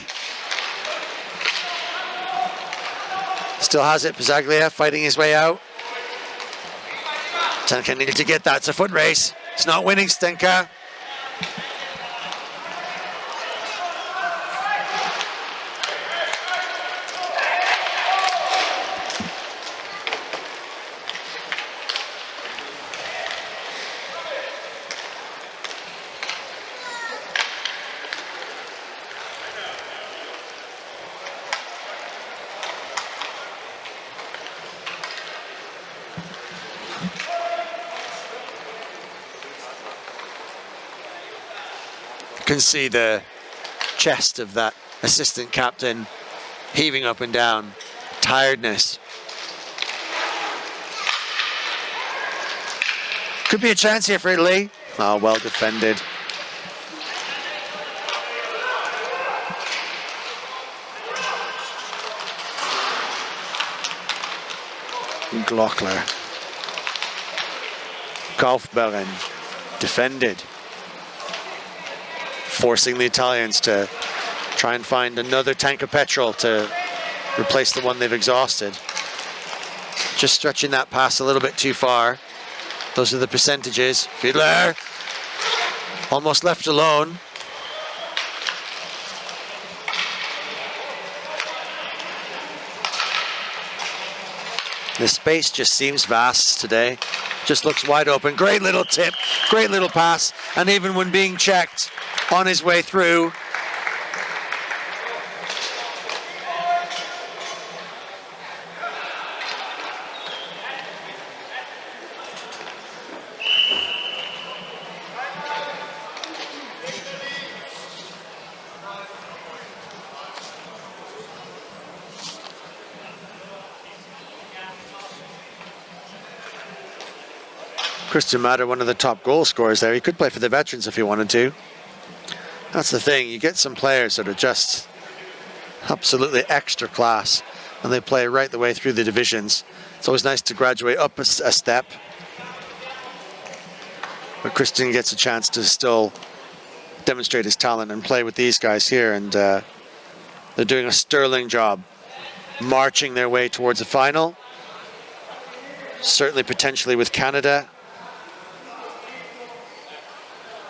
Still has it. Pizzaglia fighting his way out. Stenka needed to get that. It's a foot race. It's not winning, Stenka. You can see the chest of that assistant captain heaving up and down. Tiredness. Could be a chance here for Italy. Oh, well defended. Glockler. Kaufbeuren defended. Forcing the Italians to try and find another tank of petrol to replace the one they've exhausted. Just stretching that pass a little bit too far. Those are the percentages. Fiedler almost left alone. The space just seems vast today. Just looks wide open. Great little tip, great little pass, and even when being checked on his way through, Christian Matter, one of the top goal scorers there. He could play for the veterans if he wanted to. That's the thing. You get some players that are just absolutely extra class, and they play right the way through the divisions. It's always nice to graduate up a step. But Christian gets a chance to still demonstrate his talent and play with these guys here, and they're doing a sterling job marching their way towards the final. Certainly potentially with Canada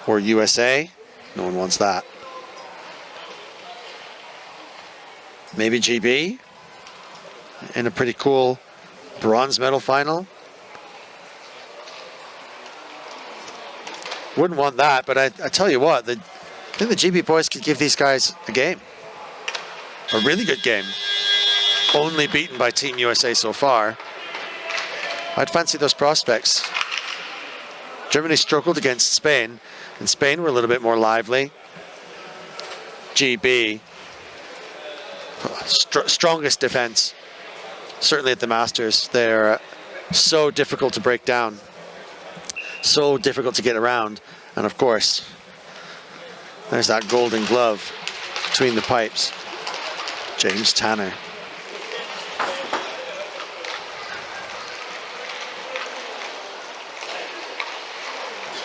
or USA. No one wants that. Maybe GB in a pretty cool bronze medal final. Wouldn't want that, but I tell you what, I think the GB boys could give these guys a game. A really good game. Only beaten by Team USA so far. I'd fancy those prospects. Germany struggled against Spain, and Spain were a little bit more lively. GB, strongest defense, certainly at the Masters. They're so difficult to break down, so difficult to get around, and of course, there's that golden glove between the pipes. James Tanner.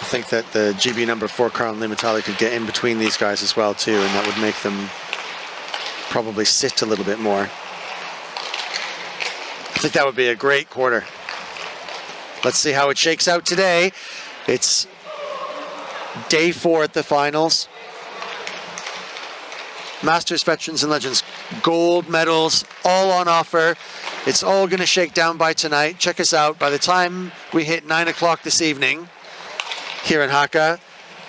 I think that the GB number 4 Carl Limitali could get in between these guys as well too, and that would make them probably sit a little bit more. I think that would be a great quarter. Let's see how it shakes out today. It's day 4 at the finals. Masters, Veterans and Legends, gold medals all on offer. It's all going to shake down by tonight. Check us out. By the time we hit 9 o'clock this evening here in Jaca,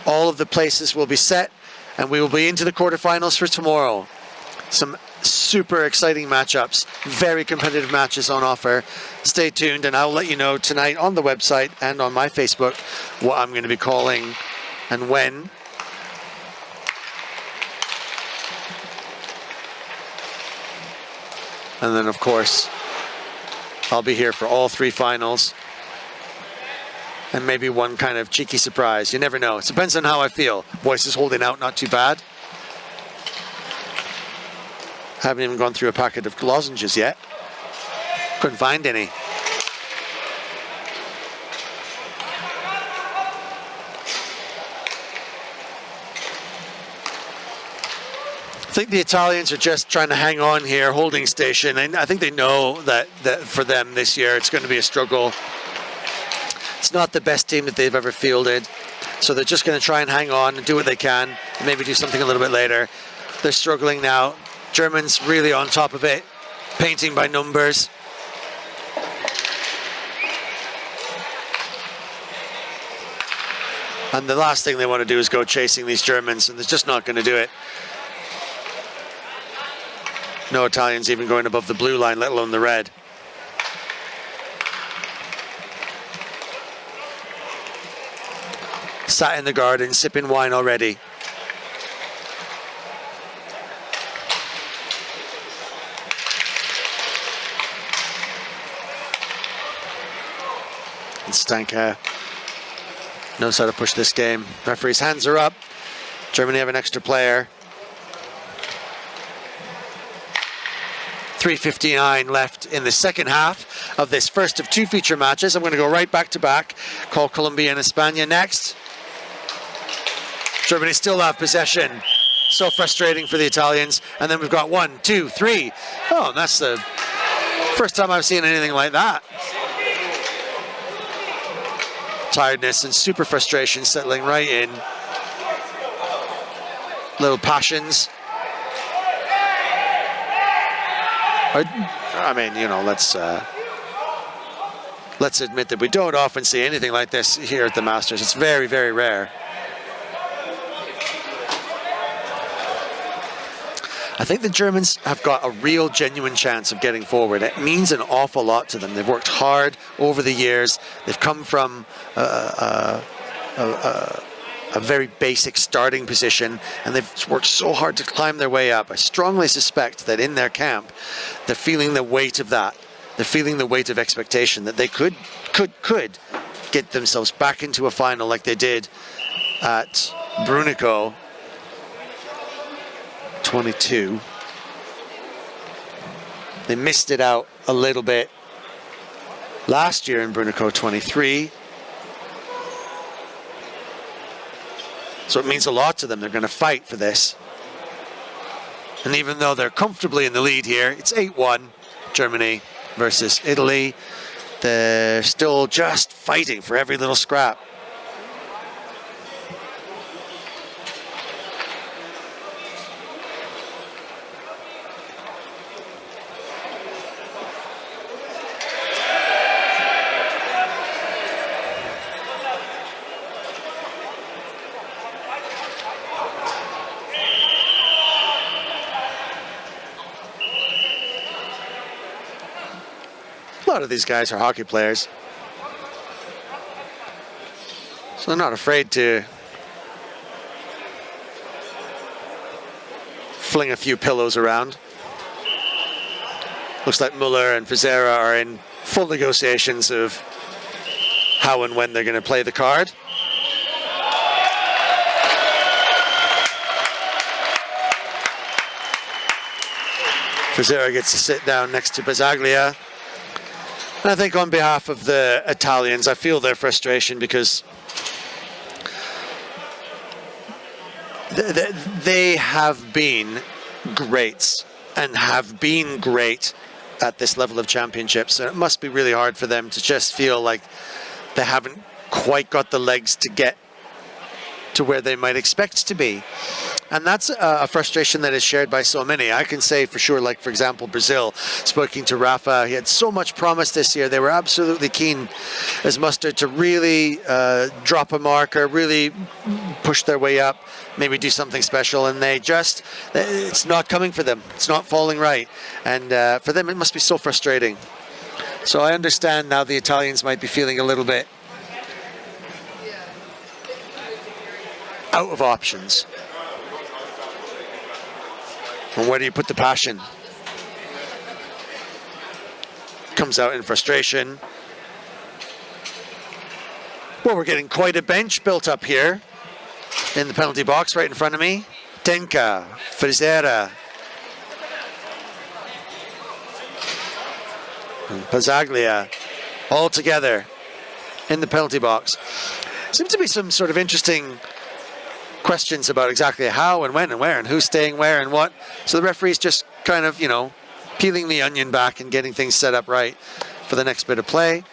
all of the places will be set, and we will be into the quarterfinals for tomorrow. Some super exciting matchups, very competitive matches on offer. Stay tuned, and I'll let you know tonight on the website and on my Facebook what I'm going to be calling and when. And then, of course, I'll be here for all 3 finals. And maybe one kind of cheeky surprise. You never know. It depends on how I feel. Voice is holding out, not too bad. Haven't even gone through a packet of lozenges yet. Couldn't find any. I think the Italians are just trying to hang on here, holding station, and I think they know that for them this year it's going to be a struggle. It's not the best team that they've ever fielded, so they're just going to try and hang on and do what they can, and maybe do something a little bit later. They're struggling now. Germans really on top of it, painting by numbers. And the last thing they want to do is go chasing these Germans, and they're just not going to do it. No Italians even going above the blue line, let alone the red. Sat in the garden, sipping wine already. And Stanka knows how to push this game. Referee's hands are up. Germany have an extra player. 3:59 left in the second half of this first of two feature matches. I'm going to go right back to back. Call Colombia and España next. Germany still have possession. So frustrating for the Italians. And then we've got 1, 2, 3. Oh, that's the first time I've seen anything like that. Tiredness and super frustration settling right in. Little passions. I mean, you know, let's admit that we don't often see anything like this here at the Masters. It's very, very rare. I think the Germans have got a real, genuine chance of getting forward. It means an awful lot to them. They've worked hard over the years. They've come from a very basic starting position, and they've worked so hard to climb their way up. I strongly suspect that in their camp, they're feeling the weight of that. They're feeling the weight of expectation that they could get themselves back into a final like they did at Brunico 22. They missed it out a little bit last year in Brunico 23. So it means a lot to them. They're going to fight for this. And even though they're comfortably in the lead here, it's 8-1 Germany versus Italy. They're still just fighting for every little scrap. A lot of these guys are hockey players, so they're not afraid to fling a few pillows around. Looks like Muller and Fizera are in full negotiations of how and when they're going to play the card. Fizera gets to sit down next to Bazzaglia. And I think on behalf of the Italians, I feel their frustration because they have been greats and have been great at this level of championships. And it must be really hard for them to just feel like they haven't quite got the legs to get to where they might expect to be. And that's a frustration that is shared by so many. I can say for sure, like, for example, Brazil, speaking to Rafa, he had so much promise this year. They were absolutely keen as mustard to really drop a marker, really push their way up, maybe do something special. And it's not coming for them. It's not falling right. And for them, it must be so frustrating. So I understand now the Italians might be feeling a little bit out of options. And where do you put the passion? Comes out in frustration. Well, we're getting quite a bench built up here in the penalty box right in front of me. Tenka, Frizera, and Bazzaglia, all together in the penalty box. Seems to be some sort of interesting questions about exactly how and when and where and who's staying where and what. So the referee's just kind of, peeling the onion back and getting things set up right for the next bit of play.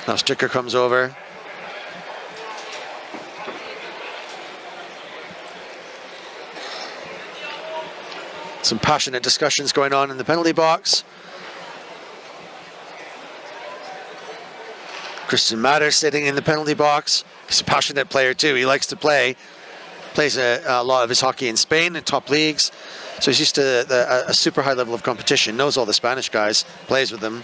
Now Stricker comes over. Some passionate discussions going on in the penalty box. Christian Matter sitting in the penalty box. He's a passionate player too. He likes to play. Plays a lot of his hockey in Spain in top leagues. So he's used to a super high level of competition. Knows all the Spanish guys. Plays with them.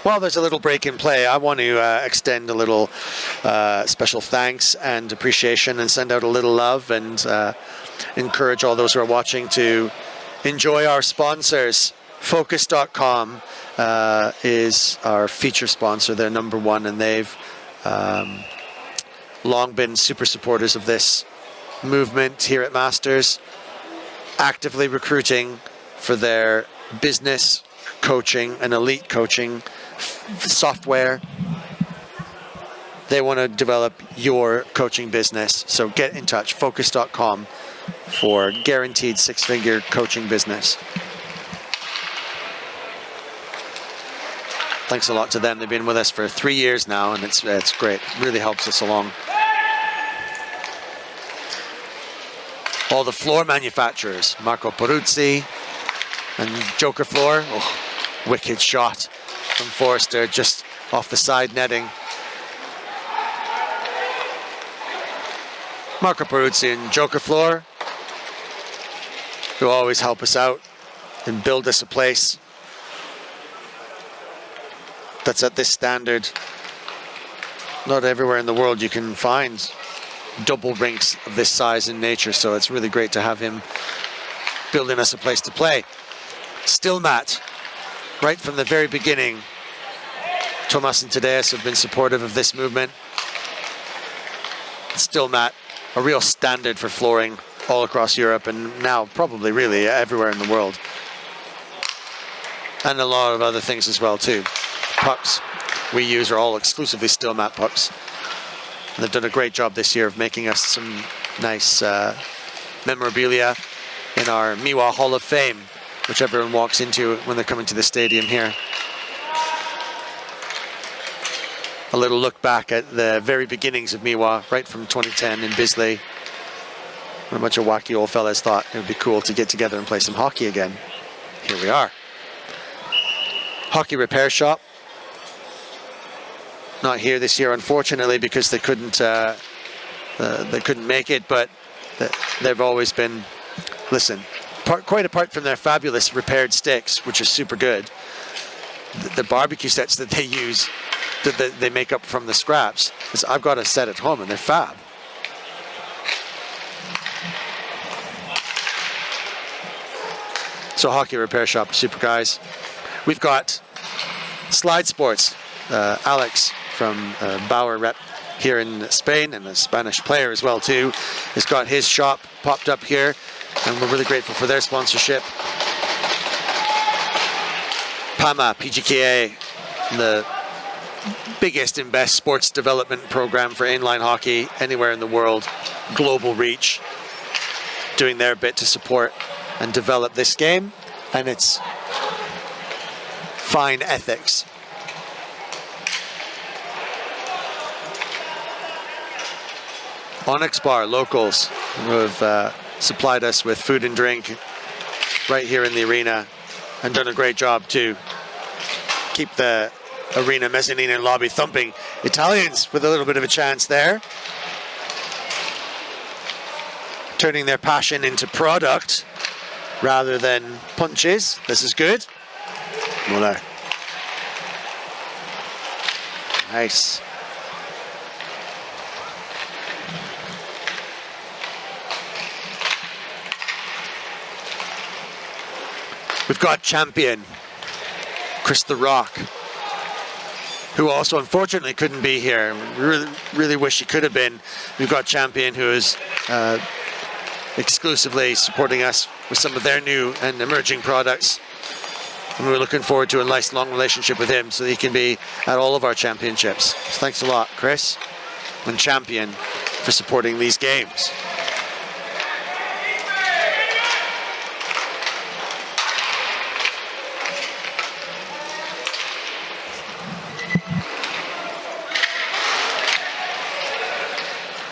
While there's a little break in play, I want to extend a little special thanks and appreciation and send out a little love and encourage all those who are watching to enjoy our sponsors. Focus.com is our feature sponsor. They're number one, and they've long been super supporters of this movement here at Masters, actively recruiting for their business coaching and elite coaching software. They want to develop your coaching business, so get in touch. Focus.com for guaranteed six-figure coaching business. Thanks a lot to them. They've been with us for 3 years now, and it's great. It really helps us along. All the floor manufacturers, Marco Peruzzi and Joker Floor. Oh, wicked shot from Forrester, just off the side netting. Marco Peruzzi and Joker Floor, who always help us out and build us a place that's at this standard. Not everywhere in the world you can find double rinks of this size and nature, so it's really great to have him building us a place to play. Stilmat, right from the very beginning, Tomas and Tadeus have been supportive of this movement. Stilmat, a real standard for flooring all across Europe, and now probably really everywhere in the world. And a lot of other things as well too. Pucks we use are all exclusively Stilmat pucks. And they've done a great job this year of making us some nice memorabilia in our Miwa Hall of Fame, which everyone walks into when they're coming to the stadium here. A little look back at the very beginnings of Miwa, right from 2010 in Bisley, when a bunch of wacky old fellas thought it would be cool to get together and play some hockey again. Here we are. Hockey repair shop. Not here this year, unfortunately, because they couldn't make it, but they've always been, listen, quite apart from their fabulous repaired sticks, which are super good, the barbecue sets that they use, that they make up from the scraps, I've got a set at home and they're fab. So hockey repair shop, super guys. We've got Slide Sports, Alex from Bauer rep here in Spain, and a Spanish player as well too, has got his shop popped up here, and we're really grateful for their sponsorship. PAMA, PGKA, the biggest and best sports development program for inline hockey anywhere in the world, global reach, doing their bit to support and develop this game and its fine ethics. Onyx Bar, locals, who have supplied us with food and drink right here in the arena and done a great job to keep the arena, mezzanine and lobby thumping. Italians with a little bit of a chance there, turning their passion into product rather than punches. This is good. Muller. Nice. We've got champion Chris the Rock who also unfortunately couldn't be here. Really wish he could have been. We've got Champion, who is exclusively supporting us with some of their new and emerging products. And we're looking forward to a nice long relationship with him so that he can be at all of our championships. So thanks a lot, Chris and Champion, for supporting these games.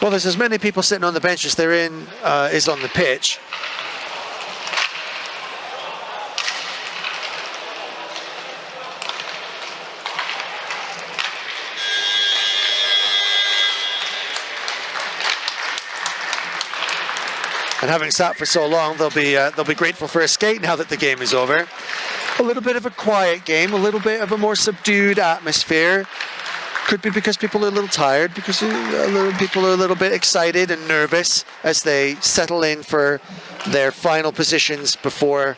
Well, there's as many people sitting on the bench as there is on the pitch. And having sat for so long, they'll be grateful for a skate now that the game is over. A little bit of a quiet game, a little bit of a more subdued atmosphere. Could be because people are a little tired, because people are a little bit excited and nervous as they settle in for their final positions before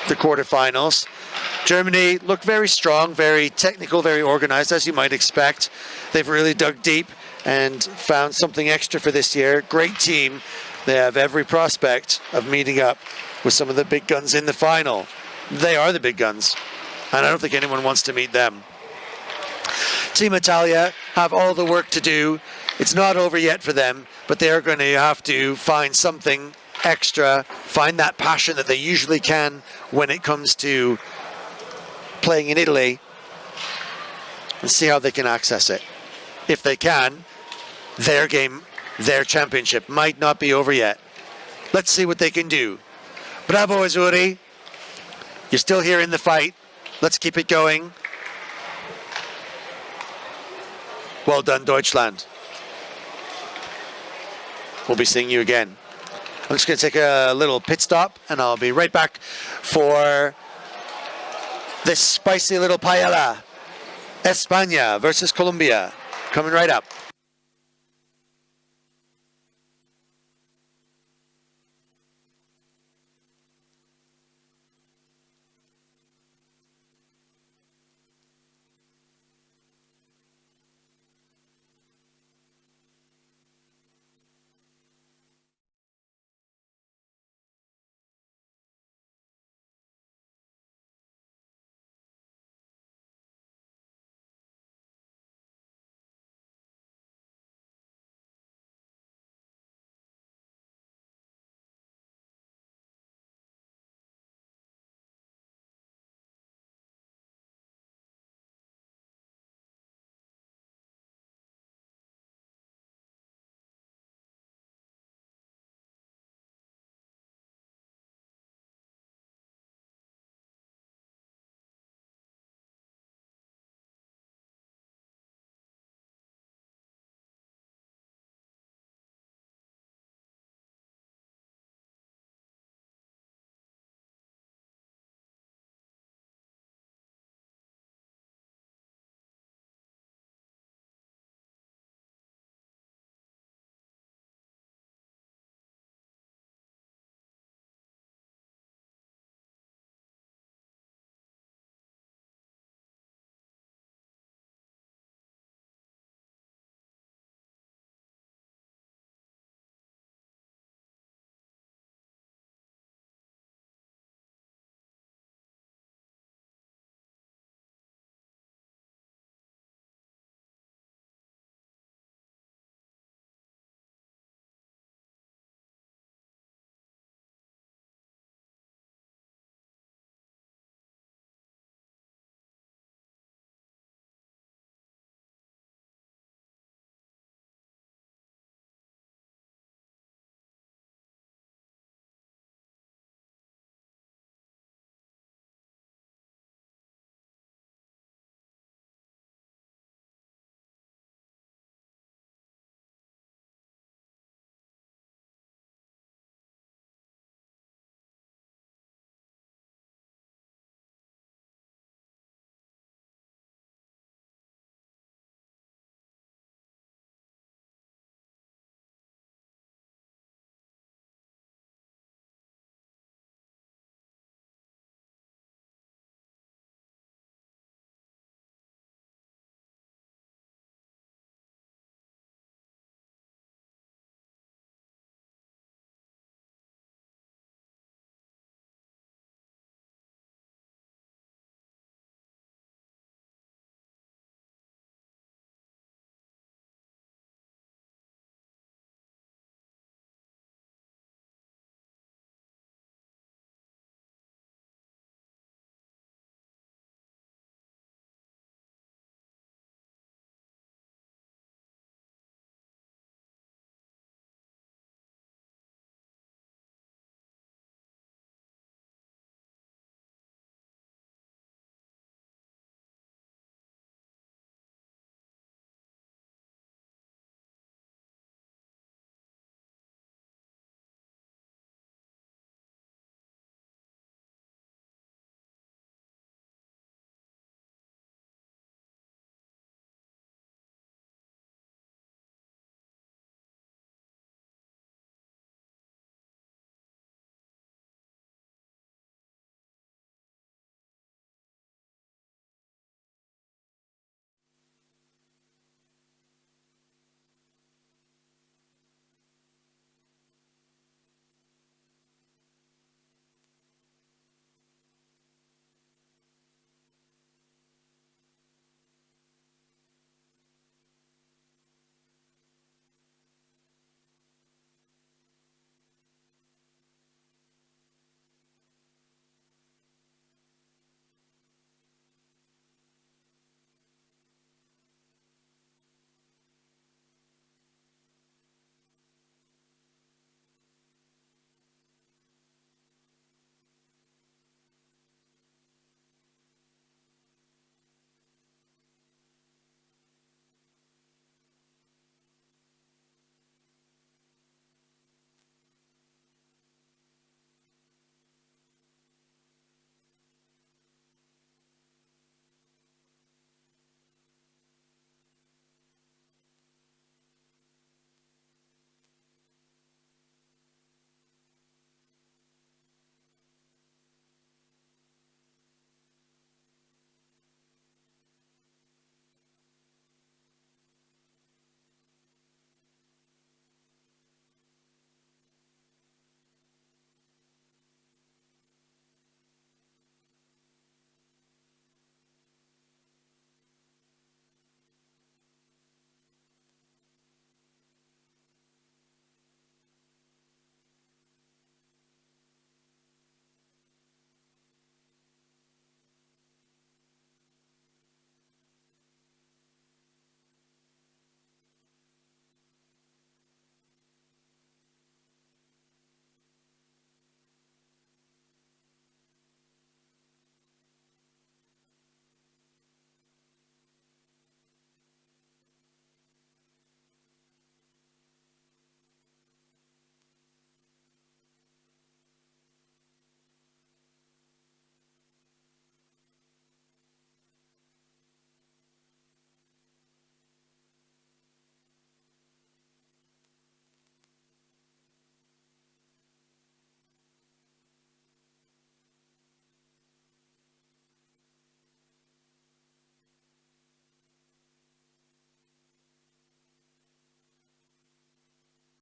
the quarterfinals. Germany look very strong, very technical, very organized, as you might expect. They've really dug deep and found something extra for this year. Great team. They have every prospect of meeting up with some of the big guns in the final. They are the big guns, and I don't think anyone wants to meet them. Team Italia have all the work to do. It's not over yet for them, but they're going to have to find something extra, find that passion that they usually can when it comes to playing in Italy, and see how they can access it. If they can, their game, their championship might not be over yet. Let's see what they can do. Bravo, Azzurri. You're still here in the fight. Let's keep it going. Well done, Deutschland. We'll be seeing you again. I'm just going to take a little pit stop, and I'll be right back for this spicy little paella. España versus Colombia. Coming right up.